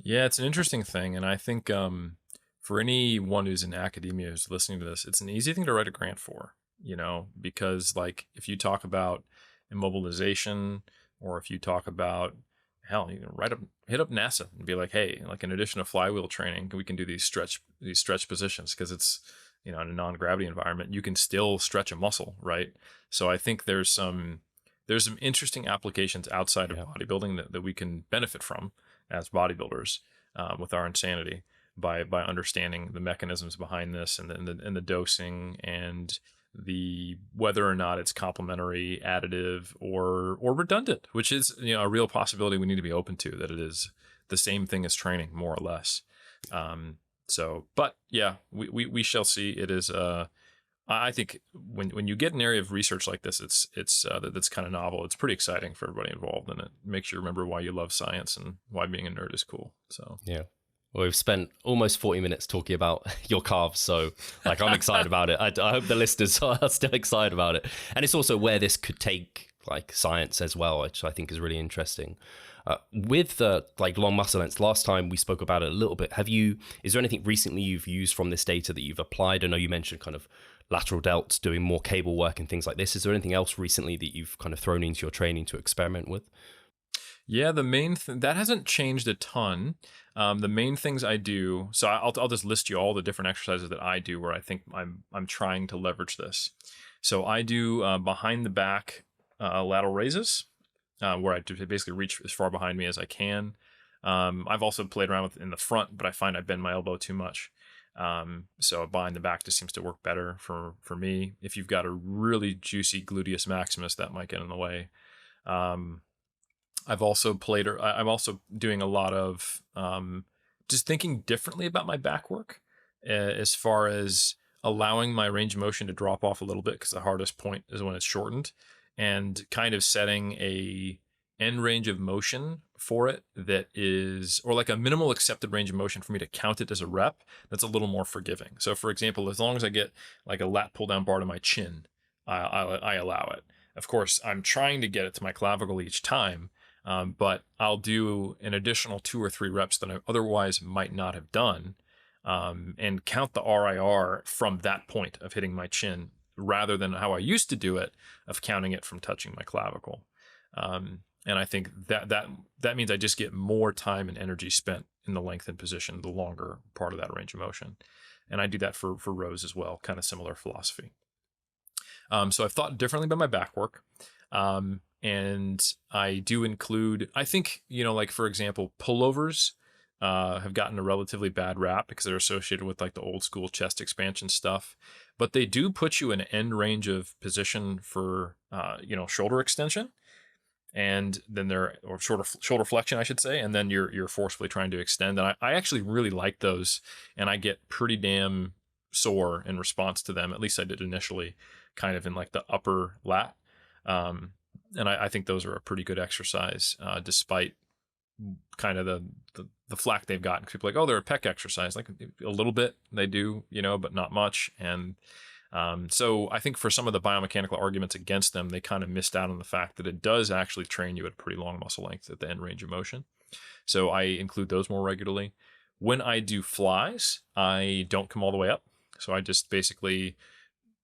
Yeah, it's an interesting thing. And I think for anyone who's in academia who's listening to this, it's an easy thing to write a grant for, because like if you talk about immobilization, or if you talk about, hell, you can hit up NASA and be like, hey, like in addition to flywheel training, we can do these stretch positions, because it's, in a non-gravity environment, you can still stretch a muscle, right? So I think there's some interesting applications outside of bodybuilding that we can benefit from as bodybuilders with our insanity by understanding the mechanisms behind this and the dosing and the whether or not it's complementary, additive, or redundant, which is a real possibility we need to be open to, that it is the same thing as training, more or less. But yeah, we shall see. It is I think when you get an area of research like this, that's kind of novel. It's pretty exciting for everybody involved, and it makes you remember why you love science and why being a nerd is cool. So yeah. Well, we've spent almost 40 minutes talking about your calves, so like I'm excited about it. I hope the listeners are still excited about it. And it's also where this could take like science as well, which I think is really interesting. With like long muscle lengths, last time we spoke about it a little bit. Is there anything recently you've used from this data that you've applied? I know you mentioned kind of lateral delts, doing more cable work and things like this. Is there anything else recently that you've kind of thrown into your training to experiment with? Yeah, the main that hasn't changed a ton. The main things I do, so I'll just list you all the different exercises that I do where I think I'm trying to leverage this. So I do behind the back lateral raises, where I basically reach as far behind me as I can. I've also played around with in the front, but I find I bend my elbow too much. So behind the back just seems to work better for me. If you've got a really juicy gluteus maximus, that might get in the way. I'm also doing a lot of just thinking differently about my back work, as far as allowing my range of motion to drop off a little bit, because the hardest point is when it's shortened, and kind of setting a end range of motion for it that is, or like a minimal accepted range of motion for me to count it as a rep, that's a little more forgiving. So for example, as long as I get like a lat pull down bar to my chin, I allow it. Of course, I'm trying to get it to my clavicle each time, but I'll do an additional 2 or 3 reps that I otherwise might not have done, and count the RIR from that point of hitting my chin, rather than how I used to do it of counting it from touching my clavicle. And I think that means I just get more time and energy spent in the lengthened position, the longer part of that range of motion. And I do that for rows as well, kind of similar philosophy. So I've thought differently about my back work. And I do include, I think, like for example, pullovers have gotten a relatively bad rap because they're associated with like the old school chest expansion stuff, but they do put you in an end range of position for, shoulder extension. And then or shoulder flexion, I should say, and then you're forcefully trying to extend. And I actually really like those, and I get pretty damn sore in response to them. At least I did initially, kind of in like the upper lat. And I think those are a pretty good exercise, despite kind of the flack they've gotten. People are like, oh, they're a pec exercise. Like a little bit they do, but not much. And so I think for some of the biomechanical arguments against them, they kind of missed out on the fact that it does actually train you at a pretty long muscle length at the end range of motion. So I include those more regularly. When I do flies, I don't come all the way up. So I just basically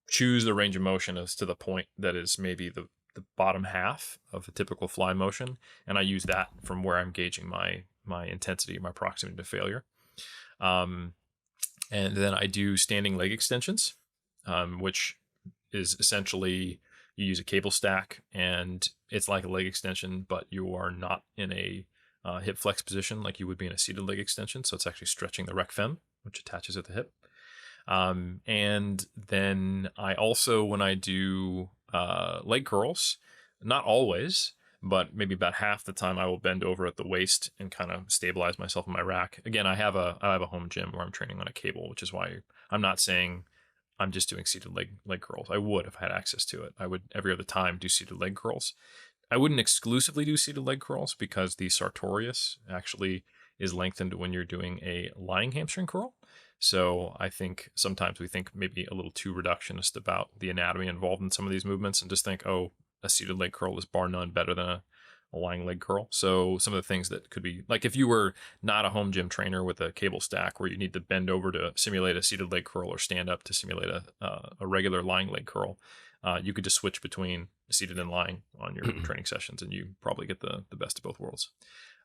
choose the range of motion as to the point that is maybe the bottom half of a typical fly motion. And I use that from where I'm gauging my intensity, my proximity to failure. And then I do standing leg extensions. Which is essentially you use a cable stack and it's like a leg extension, but you are not in a hip flex position like you would be in a seated leg extension. So it's actually stretching the rec fem, which attaches at the hip. And then I also, when I do leg curls, not always, but maybe about half the time I will bend over at the waist and kind of stabilize myself in my rack. Again, I have a home gym where I'm training on a cable, which is why I'm not saying I'm just doing seated leg curls. I would if I had access to it. I would every other time do seated leg curls. I wouldn't exclusively do seated leg curls because the sartorius actually is lengthened when you're doing a lying hamstring curl. So I think sometimes we think maybe a little too reductionist about the anatomy involved in some of these movements and just think, oh, a seated leg curl is bar none better than a lying leg curl. So some of the things that could be, like if you were not a home gym trainer with a cable stack where you need to bend over to simulate a seated leg curl or stand up to simulate a regular lying leg curl, you could just switch between seated and lying on your training sessions and you probably get the best of both worlds.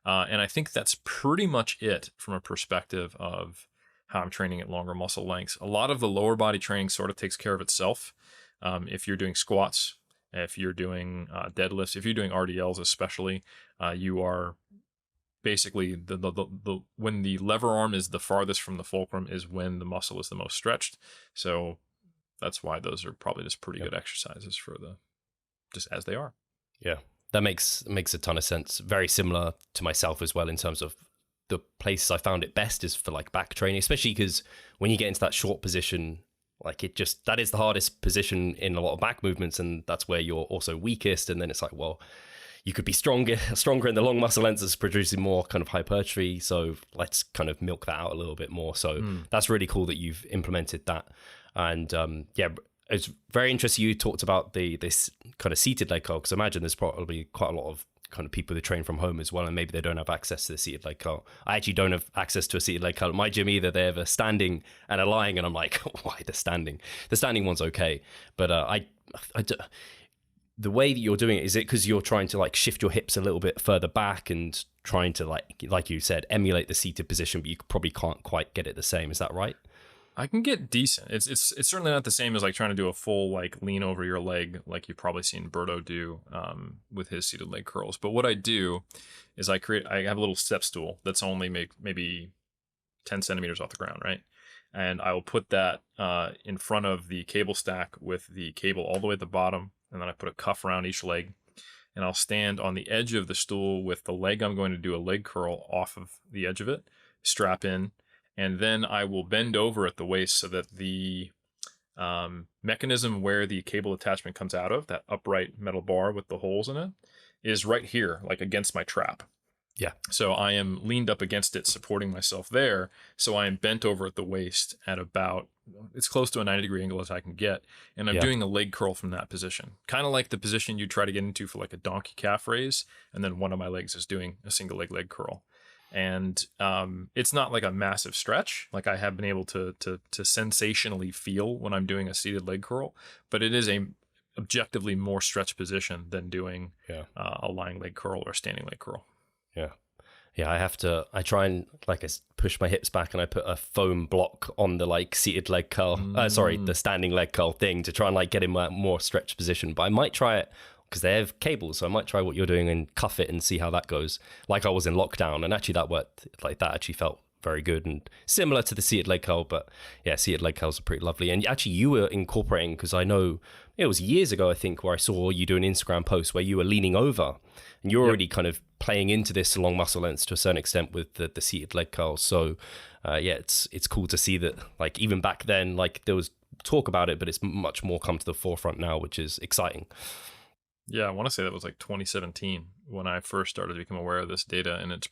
And I think that's pretty much it from a perspective of how I'm training at longer muscle lengths. A lot of the lower body training sort of takes care of itself. If you're doing squats, if you're doing deadlifts, if you're doing RDLs especially, you are basically when the lever arm is the farthest from the fulcrum is when the muscle is the most stretched. So that's why those are probably just pretty good exercises for just as they are. Yeah, that makes a ton of sense. Very similar to myself as well in terms of the places I found it best is for like back training, especially because when you get into that short position, like that is the hardest position in a lot of back movements, and that's where you're also weakest. And then it's like, well, you could be stronger in the long muscle lengths, producing more kind of hypertrophy. So let's kind of milk that out a little bit more. So that's really cool that you've implemented that. And it's very interesting you talked about this kind of seated leg curl, because I imagine there's probably quite a lot of kind of people who train from home as well, and maybe they don't have access to the seated leg curl. I actually don't have access to a seated leg curl at my gym either. They have a standing and a lying, and I'm like, why the standing? The standing one's okay, but the way that you're doing it, is it because you're trying to like shift your hips a little bit further back and trying to like you said, emulate the seated position, but you probably can't quite get it the same? Is that right? I can get decent. It's certainly not the same as like trying to do a full like lean over your leg like you've probably seen Berto do with his seated leg curls. But what I do is I have a little step stool that's only maybe 10 centimeters off the ground, right? And I will put that in front of the cable stack with the cable all the way at the bottom, and then I put a cuff around each leg, and I'll stand on the edge of the stool with the leg I'm going to do a leg curl off of the edge of it, strap in, and then I will bend over at the waist so that the mechanism where the cable attachment comes out of, that upright metal bar with the holes in it, is right here, like against my trap. Yeah. So I am leaned up against it, supporting myself there. So I am bent over at the waist at about, it's close to a 90-degree angle as I can get. And I'm doing a leg curl from that position. Kind of like the position you try to get into for like a donkey calf raise. And then one of my legs is doing a single leg curl. And it's not like a massive stretch. Like I have been able to sensationally feel when I'm doing a seated leg curl, but it is a objectively more stretched position than doing a lying leg curl or standing leg curl. Yeah, I try and like I push my hips back and I put a foam block on the like seated leg curl, the standing leg curl thing to try and like get in my more stretched position. But I might try it because they have cables. So I might try what you're doing and cuff it and see how that goes. Like I was in lockdown and actually that worked, like that actually felt very good and similar to the seated leg curl, but yeah, seated leg curls are pretty lovely. And actually you were incorporating, because I know it was years ago, I think, where I saw you do an Instagram post where you were leaning over and you're already kind of playing into this long muscle lengths to a certain extent with the seated leg curls. So it's cool to see that like even back then, like there was talk about it, but it's much more come to the forefront now, which is exciting. Yeah, I want to say that was like 2017 when I first started to become aware of this data in its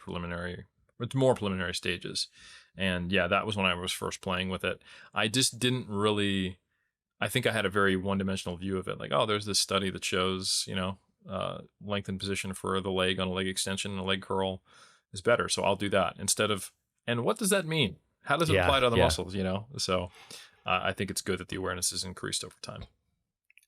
more preliminary stages. And yeah, that was when I was first playing with it. I just didn't really, I think I had a very one-dimensional view of it. Like, oh, there's this study that shows, lengthened position for the leg on a leg extension and a leg curl is better. So I'll do that instead of, and what does that mean? How does it apply to other muscles, So I think it's good that the awareness is increased over time.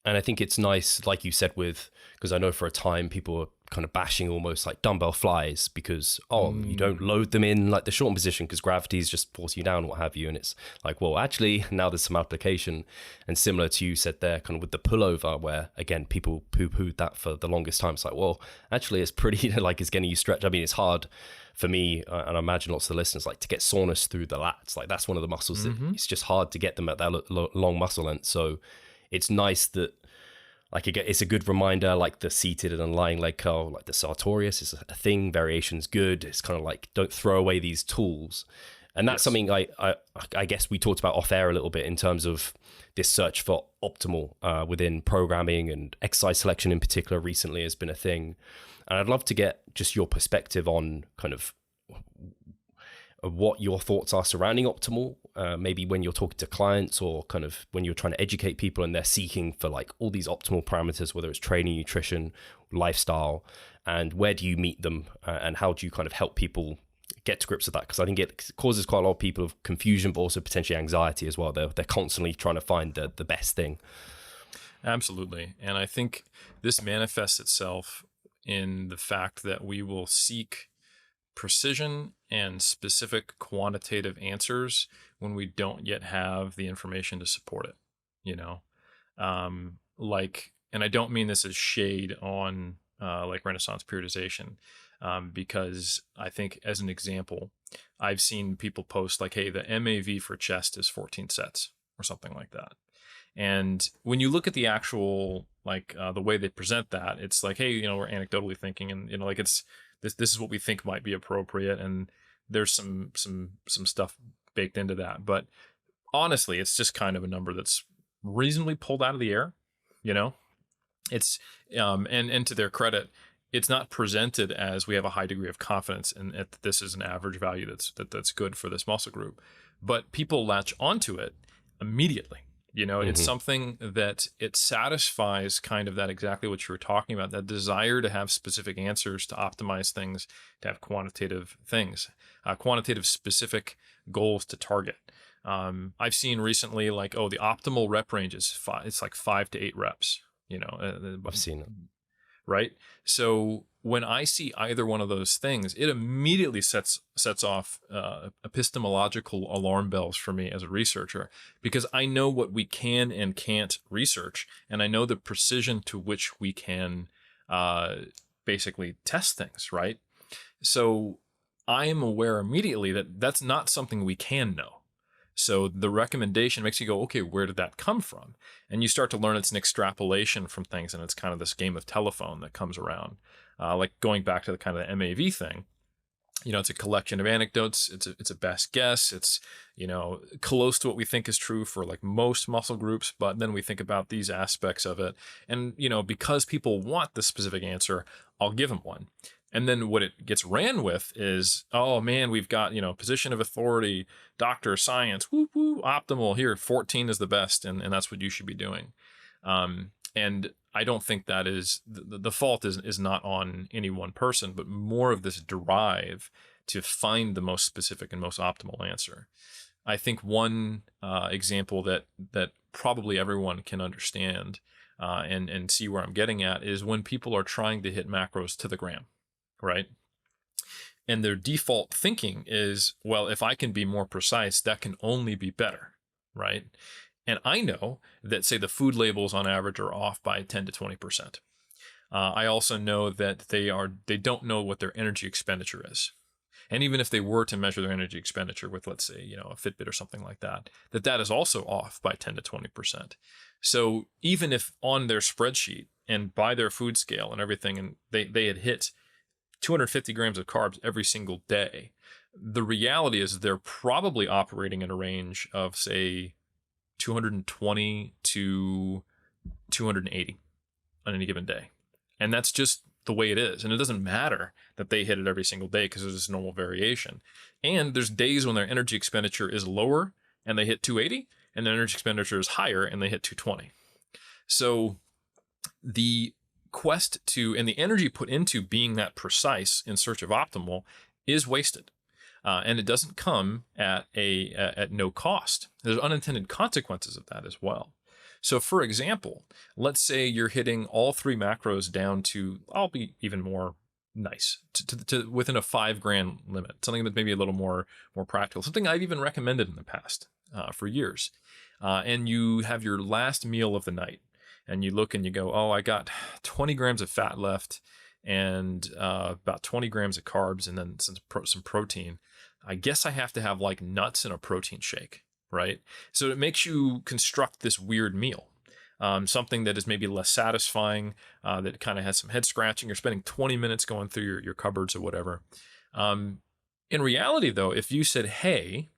And I think it's nice, like you said, because I know for a time people were kind of bashing almost like dumbbell flies because, you don't load them in like the shortened position because gravity is just forcing you down, what have you. And it's like, well, actually, now there's some application. And similar to you said there, kind of with the pullover, where again, people poo-pooed that for the longest time. It's like, well, actually, it's pretty like it's getting you stretched. I mean, it's hard for me, and I imagine lots of the listeners, like to get soreness through the lats. Like that's one of the muscles that it's just hard to get them at that long muscle length. So it's nice that like it's a good reminder, like the seated and lying leg curl, like the sartorius is a thing. Variation's good. It's kind of like don't throw away these tools, and that's something I guess we talked about off air a little bit in terms of this search for optimal within programming and exercise selection in particular. Recently has been a thing, and I'd love to get just your perspective on kind of what your thoughts are surrounding optimal, maybe when you're talking to clients or kind of when you're trying to educate people and they're seeking for like all these optimal parameters, whether it's training, nutrition, lifestyle, and where do you meet them and how do you kind of help people get to grips with that? Because I think it causes quite a lot of people of confusion, but also potentially anxiety as well. They're constantly trying to find the best thing. Absolutely. And I think this manifests itself in the fact that we will seek precision and specific quantitative answers when we don't yet have the information to support it, and I don't mean this as shade on like Renaissance periodization, because I think as an example, I've seen people post like, hey, the MAV for chest is 14 sets or something like that. And when you look at the actual, like the way they present that, it's like, hey, we're anecdotally thinking and, like it's, this is what we think might be appropriate, and there's some stuff baked into that. But honestly, it's just kind of a number that's reasonably pulled out of the air. It's and to their credit, it's not presented as we have a high degree of confidence in that this is an average value that's good for this muscle group. But people latch onto it immediately. It's something that it satisfies kind of that exactly what you were talking about, that desire to have specific answers, to optimize things, to have quantitative things, quantitative specific goals to target. I've seen recently like, the optimal rep range is 5. It's like 5 to 8 reps, I've seen it. Right. So when I see either one of those things, it immediately sets off epistemological alarm bells for me as a researcher, because I know what we can and can't research, and I know the precision to which we can basically test things. Right. So I am aware immediately that that's not something we can know. So the recommendation makes you go, okay, where did that come from? And you start to learn it's an extrapolation from things, and it's kind of this game of telephone that comes around. Like going back to the kind of the MAV thing, it's a collection of anecdotes. It's a best guess. It's, close to what we think is true for like most muscle groups, but then we think about these aspects of it. And, because people want the specific answer, I'll give them one. And then what it gets ran with is, oh man, we've got, position of authority, doctor, science, whoop, whoop, optimal here. 14 is the best. And that's what you should be doing. And I don't think that is the fault is not on any one person, but more of this drive to find the most specific and most optimal answer. I think one example that probably everyone can understand and see where I'm getting at is when people are trying to hit macros to the gram, right? And their default thinking is, well, if I can be more precise, that can only be better, right? And I know that, say, the food labels on average are off by 10 to 20%. I also know that they don't know what their energy expenditure is. And even if they were to measure their energy expenditure with, let's say, a Fitbit or something like that, that is also off by 10 to 20%. So even if on their spreadsheet and by their food scale and everything, and they had hit 250 grams of carbs every single day, the reality is they're probably operating in a range of, say, 220 to 280 on any given day. And that's just the way it is. And it doesn't matter that they hit it every single day because there's this normal variation. And there's days when their energy expenditure is lower and they hit 280, and their energy expenditure is higher and they hit 220. So the quest and the energy put into being that precise in search of optimal is wasted. And it doesn't come at no cost. There's unintended consequences of that as well. So for example, let's say you're hitting all 3 macros down to, I'll be even more nice, to within a 5 gram limit, something that's maybe a little more practical, something I've even recommended in the past for years. And you have your last meal of the night and you look and you go, oh, I got 20 grams of fat left and about 20 grams of carbs and then some protein. I guess I have to have like nuts and a protein shake, right? So it makes you construct this weird meal, something that is maybe less satisfying, that kind of has some head scratching. You're spending 20 minutes going through your cupboards or whatever. In reality, though, if you said, hey,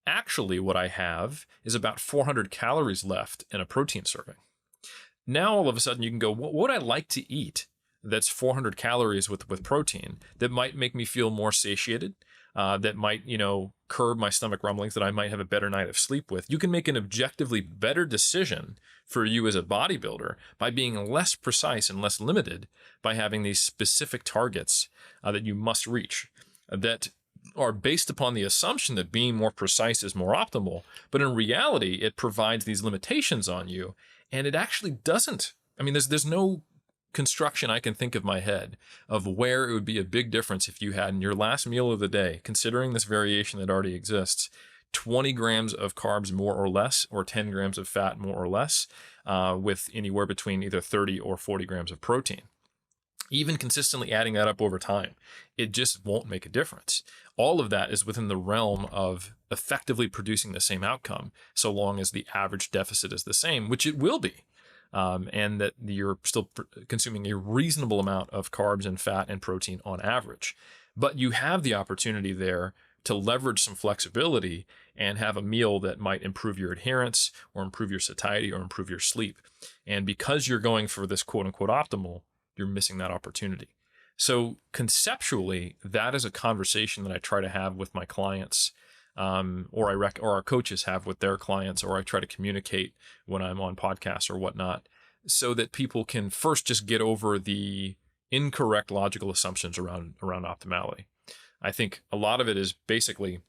actually what I have is about 400 calories left in a protein serving. Now, all of a sudden you can go, what would I like to eat that's 400 calories with protein that might make me feel more satiated? That might, curb my stomach rumblings, that I might have a better night of sleep with. You can make an objectively better decision for you as a bodybuilder by being less precise and less limited by having these specific targets that you must reach that are based upon the assumption that being more precise is more optimal. But in reality, it provides these limitations on you, and it actually doesn't. I mean, there's no construction I can think of my head of where it would be a big difference if you had in your last meal of the day, considering this variation that already exists, 20 grams of carbs more or less, or 10 grams of fat more or less, with anywhere between either 30 or 40 grams of protein. Even consistently adding that up over time, it just won't make a difference. All of that is within the realm of effectively producing the same outcome, so long as the average deficit is the same, which it will be. And that you're still consuming a reasonable amount of carbs and fat and protein on average. But you have the opportunity there to leverage some flexibility and have a meal that might improve your adherence or improve your satiety or improve your sleep. And because you're going for this quote unquote optimal, you're missing that opportunity. So conceptually, that is a conversation that I try to have with my clients, or our coaches have with their clients, or I try to communicate when I'm on podcasts or whatnot, so that people can first just get over the incorrect logical assumptions around optimality. I think a lot of it is basically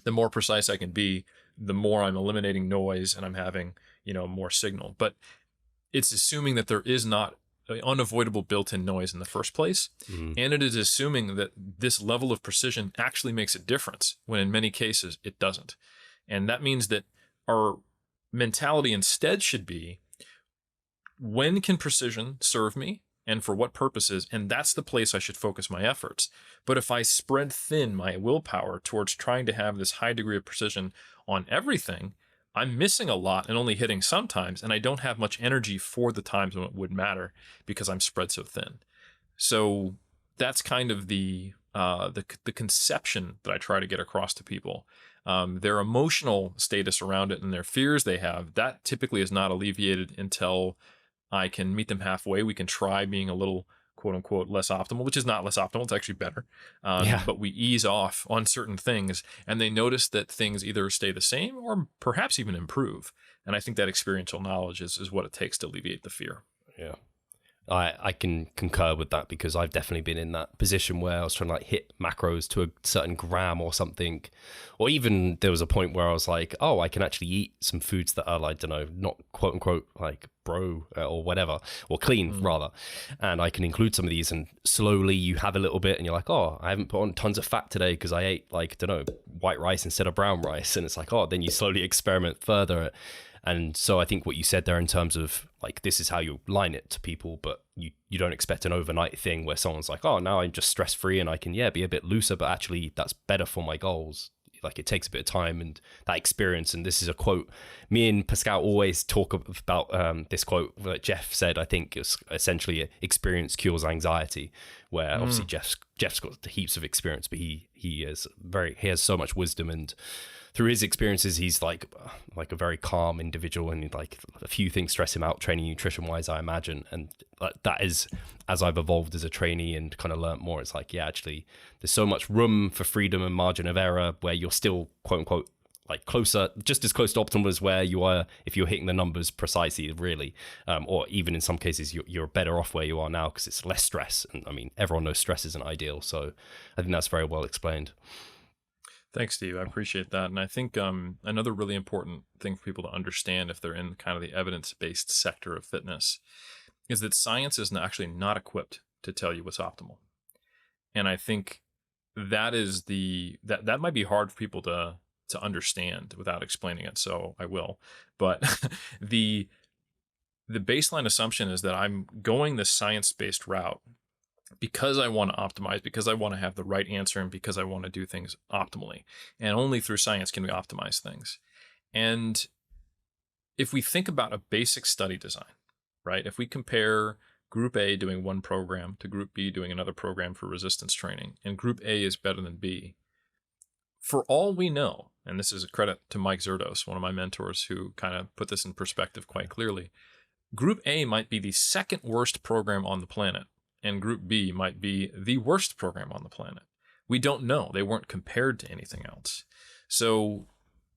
the more precise I can be, the more I'm eliminating noise and I'm having, more signal. But it's assuming that there is not unavoidable built-in noise in the first place. Mm-hmm. And it is assuming that this level of precision actually makes a difference, when in many cases it doesn't. And that means that our mentality instead should be, when can precision serve me and for what purposes? And that's the place I should focus my efforts. But if I spread thin my willpower towards trying to have this high degree of precision on everything, I'm missing a lot and only hitting sometimes, and I don't have much energy for the times when it would matter because I'm spread so thin. So that's kind of the the conception that I try to get across to people, their emotional status around it and their fears they have, that typically is not alleviated until I can meet them halfway. We can try being a little quote unquote less optimal, which is not less optimal. It's actually better. But we ease off on certain things and they notice that things either stay the same or perhaps even improve. And I think that experiential knowledge is what it takes to alleviate the fear. Yeah. I can concur with that because I've definitely been in that position where I was trying to like hit macros to a certain gram or something, or even there was a point where I was like, oh, I can actually eat some foods that are, I don't know, not quote unquote like bro or whatever, or clean rather, and I can include some of these, and slowly you have a little bit and you're like, oh, I haven't put on tons of fat today because I ate like, I don't know, white rice instead of brown rice, and it's like, oh, then you slowly experiment further. And so I think what you said there in terms of like, this is how you line it to people, but you don't expect an overnight thing where someone's like, oh, now I'm just stress free and I can, be a bit looser, but actually that's better for my goals. Like it takes a bit of time and that experience. And this is a quote, me and Pascal always talk about this quote that Jeff said. I think it's essentially experience cures anxiety, where obviously Jeff's got heaps of experience, but he has so much wisdom, and through his experiences, he's like a very calm individual, and like a few things stress him out, training nutrition wise, I imagine. And that is, as I've evolved as a trainee and kind of learnt more, it's like, actually there's so much room for freedom and margin of error where you're still quote unquote like closer, just as close to optimal as where you are if you're hitting the numbers precisely, really. Or even in some cases, you're better off where you are now because it's less stress. And I mean, everyone knows stress isn't ideal. So I think that's very well explained. Thanks, Steve. I appreciate that. And I think another really important thing for people to understand if they're in kind of the evidence-based sector of fitness is that science is actually not equipped to tell you what's optimal. And I think that is that might be hard for people to understand without explaining it. So I will. But the baseline assumption is that I'm going the science-based route because I want to optimize, because I want to have the right answer, and because I want to do things optimally. And only through science can we optimize things. And if we think about a basic study design, right? If we compare Group A doing one program to Group B doing another program for resistance training, and Group A is better than B, for all we know, and this is a credit to Mike Zerdos, one of my mentors, who kind of put this in perspective quite clearly, Group A might be the second worst program on the planet, and Group B might be the worst program on the planet. We don't know. They weren't compared to anything else. So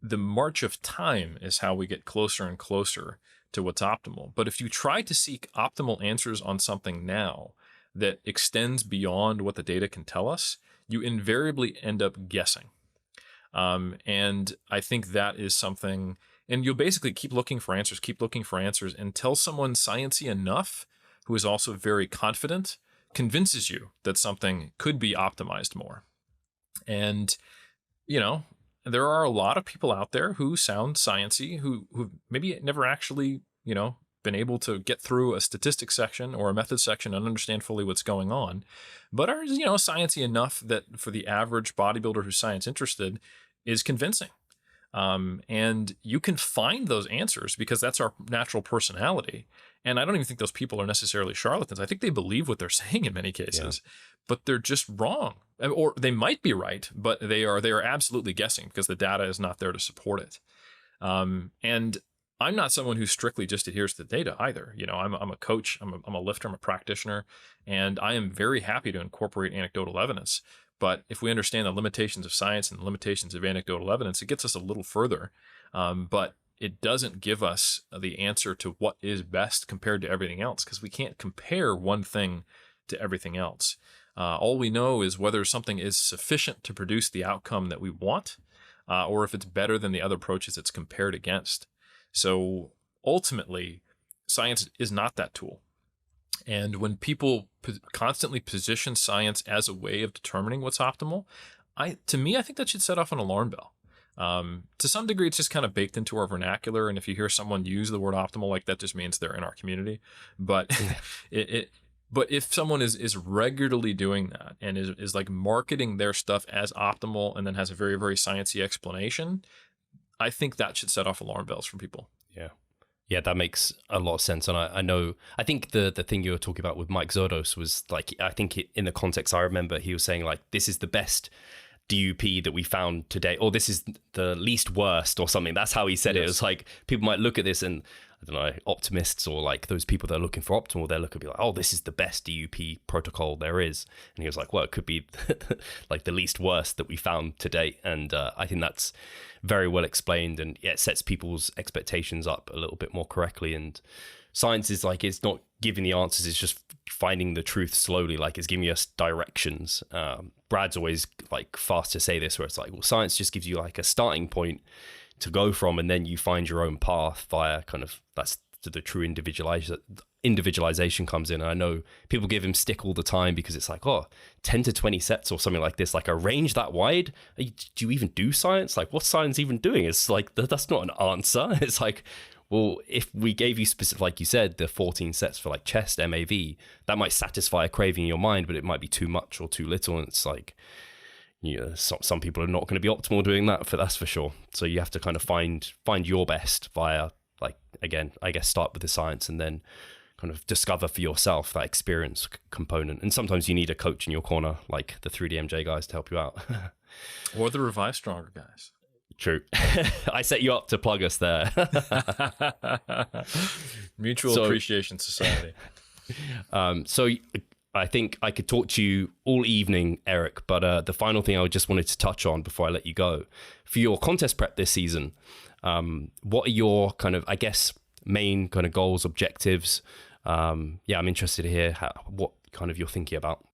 the march of time is how we get closer and closer to what's optimal. But if you try to seek optimal answers on something now that extends beyond what the data can tell us, you invariably end up guessing. And I think that is something, and you'll basically keep looking for answers until someone sciencey enough who is also very confident, convinces you that something could be optimized more. And, there are a lot of people out there who sound sciencey, who maybe never actually, been able to get through a statistics section or a method section and understand fully what's going on, but are, sciencey enough that for the average bodybuilder who's science interested is convincing. And you can find those answers because that's our natural personality. And I don't even think those people are necessarily charlatans. I think they believe what they're saying in many cases, but they're just wrong. Or they might be right, but they are absolutely guessing because the data is not there to support it. And I'm not someone who strictly just adheres to the data either. I'm a coach, I'm a lifter, I'm a practitioner, and I am very happy to incorporate anecdotal evidence. But if we understand the limitations of science and the limitations of anecdotal evidence, it gets us a little further. But it doesn't give us the answer to what is best compared to everything else, because we can't compare one thing to everything else. All we know is whether something is sufficient to produce the outcome that we want, or if it's better than the other approaches it's compared against. So ultimately, science is not that tool. And when people constantly position science as a way of determining what's optimal, I think that should set off an alarm bell. To some degree, it's just kind of baked into our vernacular. And if you hear someone use the word optimal, like that just means they're in our community. But but if someone is regularly doing that and is like marketing their stuff as optimal and then has a very, very sciencey explanation, I think that should set off alarm bells from people. Yeah. Yeah, that makes a lot of sense. And I think the thing you were talking about with Mike Zodos was like, I think in the context I remember, he was saying like, this is the best DUP that we found today, or this is the least worst or something. That's how he said it. It was like, people might look at this and, I don't know, optimists or like those people that are looking for optimal, they're looking at be like, oh, this is the best DUP protocol there is. And he was like, well, it could be like the least worst that we found to date. And I think that's very well explained, and yeah, it sets people's expectations up a little bit more correctly. And science is like, it's not giving the answers, it's just finding the truth slowly, like it's giving us directions. Brad's always like fast to say this, where it's like, well, science just gives you like a starting point to go from, and then you find your own path via kind of, that's the true individualization comes in. And I know people give him stick all the time because it's like, oh, 10 to 20 sets or something like this, like a range that wide, do you even do science? Like, what's science even doing? It's like, that's not an answer. It's like, well, if we gave you specific, like you said, the 14 sets for like chest MAV, that might satisfy a craving in your mind, but it might be too much or too little. And it's like, some people are not going to be optimal doing that, that's for sure. So you have to kind of find your best via, like, again, I guess start with the science and then kind of discover for yourself that experience component. And sometimes you need a coach in your corner, like the 3DMJ guys, to help you out. Or the Revive Stronger guys. True. I set you up to plug us there. Mutual Appreciation Society. So I think I could talk to you all evening, Eric, but the final thing I just wanted to touch on before I let you go, for your contest prep this season, what are your kind of, I guess, main kind of goals, objectives? I'm interested to hear what kind of you're thinking about.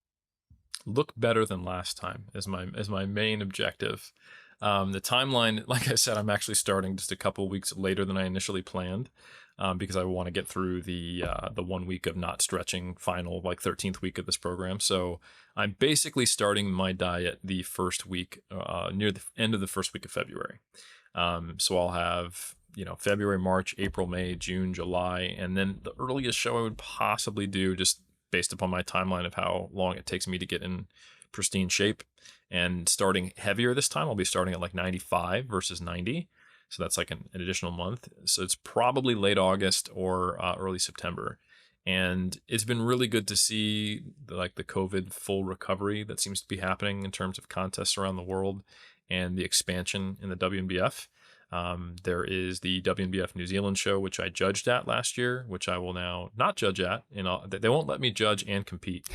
Look better than last time is my main objective. The timeline, like I said, I'm actually starting just a couple of weeks later than I initially planned, because I want to get through the 1 week of not stretching final, like 13th week of this program. So I'm basically starting my diet the first week, near the end of the first week of February. So I'll have, February, March, April, May, June, July, and then the earliest show I would possibly do, just based upon my timeline of how long it takes me to get in pristine shape. And starting heavier this time, I'll be starting at like 95 versus 90. So that's like an additional month. So it's probably late August or early September. And it's been really good to see the COVID full recovery that seems to be happening in terms of contests around the world and the expansion in the WNBF. There is the WNBF New Zealand show, which I judged at last year, which I will now not judge at. They won't let me judge and compete.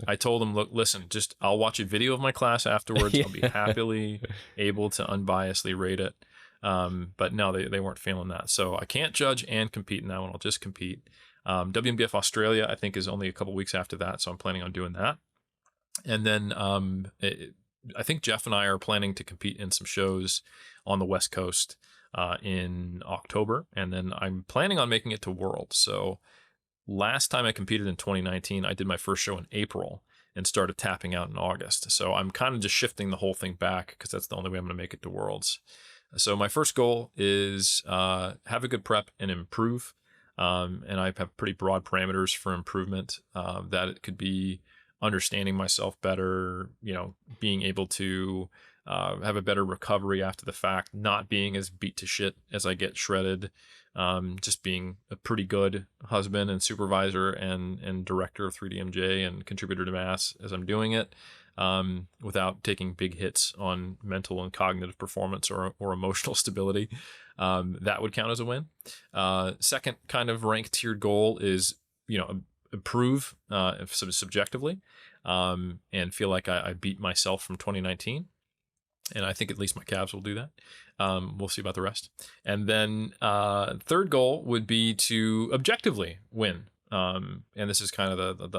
I told them, look, listen, I'll watch a video of my class afterwards. I'll be happily able to unbiasedly rate it. But no, they weren't feeling that. So I can't judge and compete in that one. I'll just compete. WNBF Australia, I think, is only a couple weeks after that. So I'm planning on doing that. And then I think Jeff and I are planning to compete in some shows on the West Coast in October. And then I'm planning on making it to Worlds. So last time I competed in 2019, I did my first show in April and started tapping out in August. So I'm kind of just shifting the whole thing back because that's the only way I'm going to make it to Worlds. So my first goal is have a good prep and improve. And I have pretty broad parameters for improvement, that it could be understanding myself better, being able to have a better recovery after the fact, not being as beat to shit as I get shredded, just being a pretty good husband and supervisor and director of 3DMJ and contributor to mass as I'm doing it, without taking big hits on mental and cognitive performance or emotional stability. That would count as a win. Second kind of rank tiered goal is, improve subjectively, and feel like I beat myself from 2019. And I think at least my calves will do that. We'll see about the rest. And then third goal would be to objectively win. And this is kind of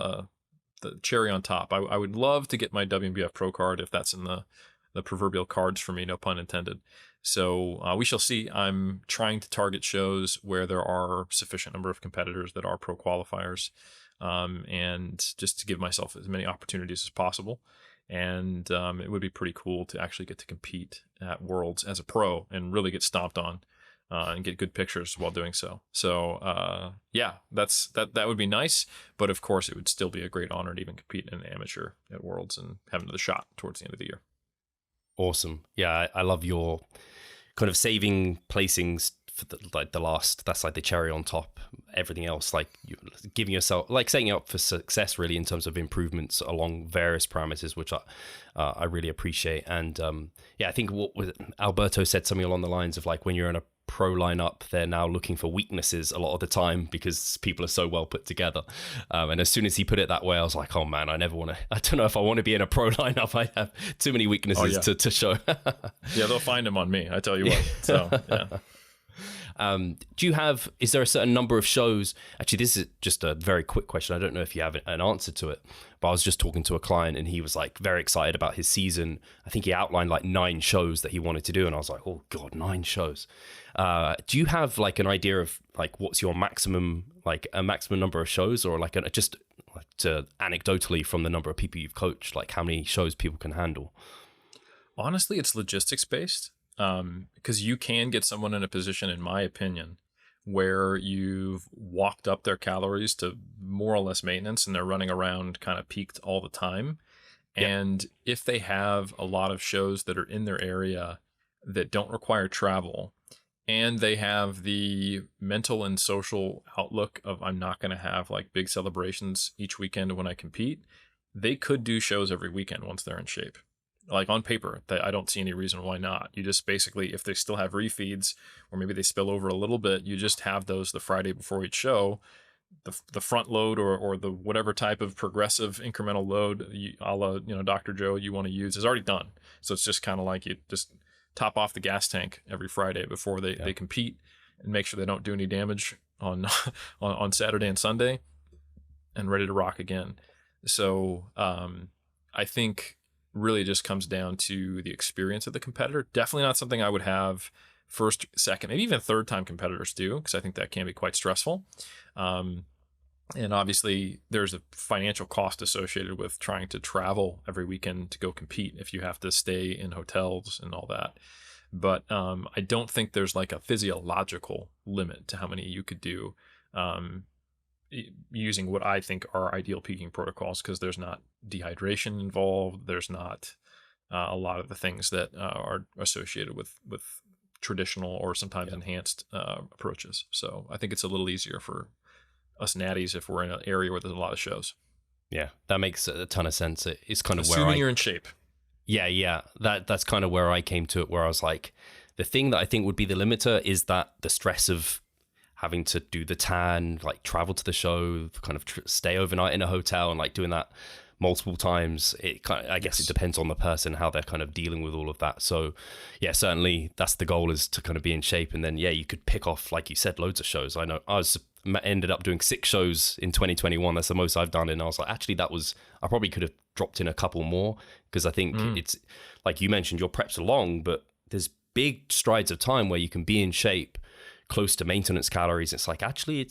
the cherry on top. I would love to get my WNBF Pro card if that's in the proverbial cards for me, no pun intended. So we shall see. I'm trying to target shows where there are sufficient number of competitors that are pro qualifiers, and just to give myself as many opportunities as possible. And it would be pretty cool to actually get to compete at Worlds as a pro and really get stomped on, and get good pictures while doing so. So that would be nice. But of course, it would still be a great honor to even compete in an amateur at Worlds and have another shot towards the end of the year. Awesome. Yeah, I love your kind of saving placings for the last, that's like the cherry on top. Everything else, like you giving yourself, like setting you up for success really in terms of improvements along various parameters, which I really appreciate. And I think what was Alberto said something along the lines of like, when you're in a pro lineup, they're now looking for weaknesses a lot of the time because people are so well put together. And as soon as he put it that way, I was like, oh man, I don't know if I want to be in a pro lineup. I have too many weaknesses to show. Yeah, they'll find them on me, I tell you what. So yeah. Is there a certain number of shows? Actually, this is just a very quick question. I don't know if you have an answer to it, but I was just talking to a client and he was like very excited about his season. I think he outlined like 9 shows that he wanted to do. And I was like, oh God, 9 shows. Do you have like an idea of like, what's your maximum, like a maximum number of shows, or like just like to anecdotally from the number of people you've coached, like how many shows people can handle? Honestly, it's logistics based. Because you can get someone in a position, in my opinion, where you've walked up their calories to more or less maintenance and they're running around kind of peaked all the time. Yep. And if they have a lot of shows that are in their area that don't require travel, and they have the mental and social outlook of I'm not going to have like big celebrations each weekend when I compete, they could do shows every weekend once they're in shape. Like on paper, I don't see any reason why not. You just basically, if they still have refeeds, or maybe they spill over a little bit, you just have those the Friday before each show. The front load or the whatever type of progressive incremental load, a la Dr. Joe, you want to use is already done. So it's just kind of like you just top off the gas tank every Friday before they compete, and make sure they don't do any damage on on Saturday and Sunday, and ready to rock again. So I think really just comes down to the experience of the competitor. Definitely not something I would have first, second, maybe even third time competitors do, because I think that can be quite stressful. And obviously there's a financial cost associated with trying to travel every weekend to go compete if you have to stay in hotels and all that. But I don't think there's like a physiological limit to how many you could do using what I think are ideal peaking protocols, because there's not dehydration involved. There's not a lot of the things that are associated with traditional or sometimes enhanced approaches. So I think it's a little easier for us natties if we're in an area where there's a lot of shows. Yeah, that makes a ton of sense. It's kind of assuming you're in shape. Yeah. That's kind of where I came to it, where I was like, the thing that I think would be the limiter is that the stress of having to do the tan, like travel to the show, kind of stay overnight in a hotel and like doing that multiple times. It kind of, I guess it depends on the person, how they're kind of dealing with all of that. So yeah, certainly that's the goal, is to kind of be in shape. And then, you could pick off, like you said, loads of shows. I know I ended up doing 6 shows in 2021. That's the most I've done. And I was like, actually, I probably could have dropped in a couple more, because I think it's like you mentioned, your preps are long, but there's big strides of time where you can be in shape, close to maintenance calories. It's like, actually,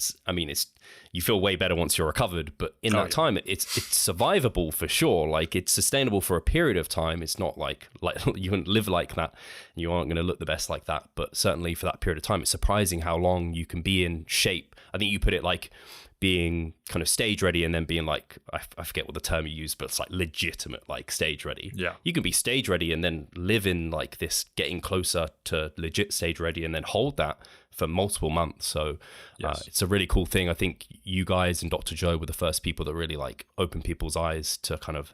you feel way better once you're recovered, but in that time, it's survivable for sure. Like, it's sustainable for a period of time. It's not like you wouldn't live like that, and you aren't going to look the best like that. But certainly for that period of time, it's surprising how long you can be in shape. I think you put it like being kind of stage ready, and then being like, I forget what the term you use, but it's like legitimate, like stage ready. Yeah. You can be stage ready and then live in like this getting closer to legit stage ready, and then hold that for multiple months. So it's a really cool thing. I think you guys and Dr. Joe were the first people that really like opened people's eyes to kind of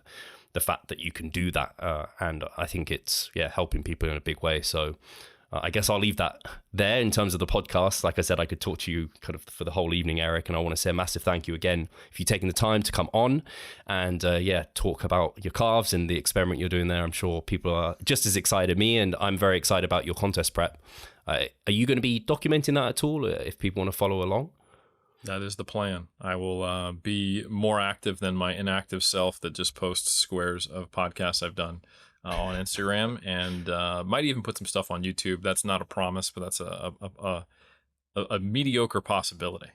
the fact that you can do that. And I think it's helping people in a big way. So I guess I'll leave that there in terms of the podcast. Like I said, I could talk to you kind of for the whole evening, Eric, and I want to say a massive thank you again for you taking the time to come on and talk about your calves and the experiment you're doing there. I'm sure people are just as excited as me, and I'm very excited about your contest prep. Are you going to be documenting that at all if people want to follow along? That is the plan. I will be more active than my inactive self that just posts squares of podcasts I've done on Instagram, and might even put some stuff on YouTube. That's not a promise, but that's a mediocre possibility.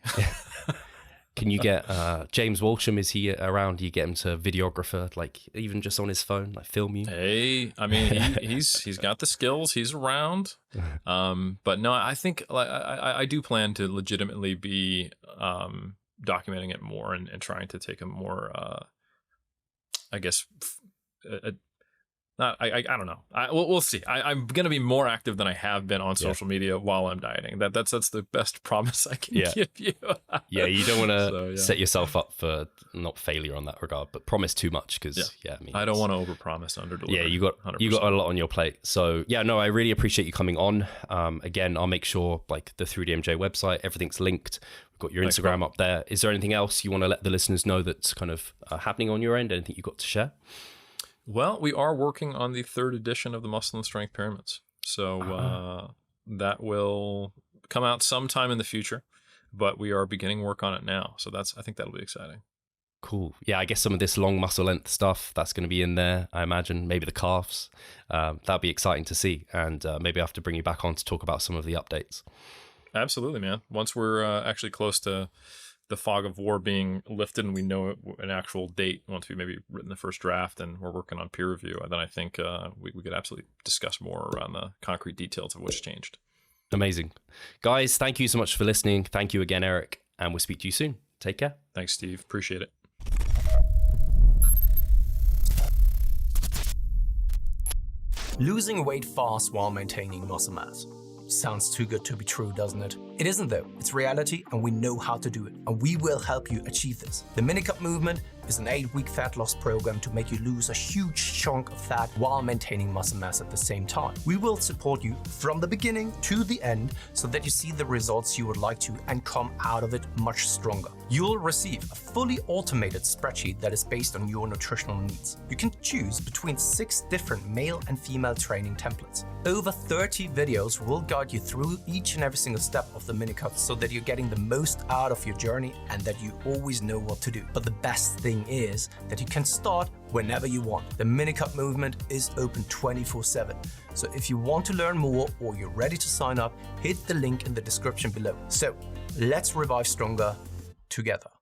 Can you get James Walsham? Is he around? You get him to videographer, like even just on his phone, like film you? Hey, I mean, he's got the skills. He's around. But no, I think I do plan to legitimately be documenting it more and trying to take a more, I guess, I don't know. We'll see. I'm going to be more active than I have been on social media while I'm dieting. That's the best promise I can give you. Yeah, you don't want to set yourself up for not failure on that regard, but promise too much because I don't want to overpromise, underdeliver. Yeah, you got a lot on your plate. So yeah, no, I really appreciate you coming on. Again, I'll make sure like the 3DMJ website, everything's linked. We've got your Instagram up there. Is there anything else you want to let the listeners know that's kind of happening on your end? Anything you've got to share? Well, we are working on the 3rd edition of the Muscle and Strength Pyramids. So that will come out sometime in the future, but we are beginning work on it now. So I think that'll be exciting. Cool. Yeah, I guess some of this long muscle length stuff, that's going to be in there, I imagine. Maybe the calves. That'll be exciting to see. And maybe I have to bring you back on to talk about some of the updates. Absolutely, man. Once we're actually close to the fog of war being lifted and we know an actual date, once we maybe written the first draft and we're working on peer review, then I think we could absolutely discuss more around the concrete details of what's changed. Amazing. Guys, thank you so much for listening. Thank you again, Eric, and we'll speak to you soon. Take care. Thanks, Steve. Appreciate it. Losing weight fast while maintaining muscle mass. Sounds too good to be true, doesn't it? It isn't though. It's reality and we know how to do it. And we will help you achieve this. The Minicut Movement is an 8-week fat loss program to make you lose a huge chunk of fat while maintaining muscle mass at the same time. We will support you from the beginning to the end so that you see the results you would like to and come out of it much stronger. You'll receive a fully automated spreadsheet that is based on your nutritional needs. You can choose between 6 different male and female training templates. Over 30 videos will guide you through each and every single step of the Minicut so that you're getting the most out of your journey and that you always know what to do. But the best thing is that you can start whenever you want. The Minicut Movement is open 24/7. So if you want to learn more or you're ready to sign up, hit the link in the description below. So let's revive stronger together.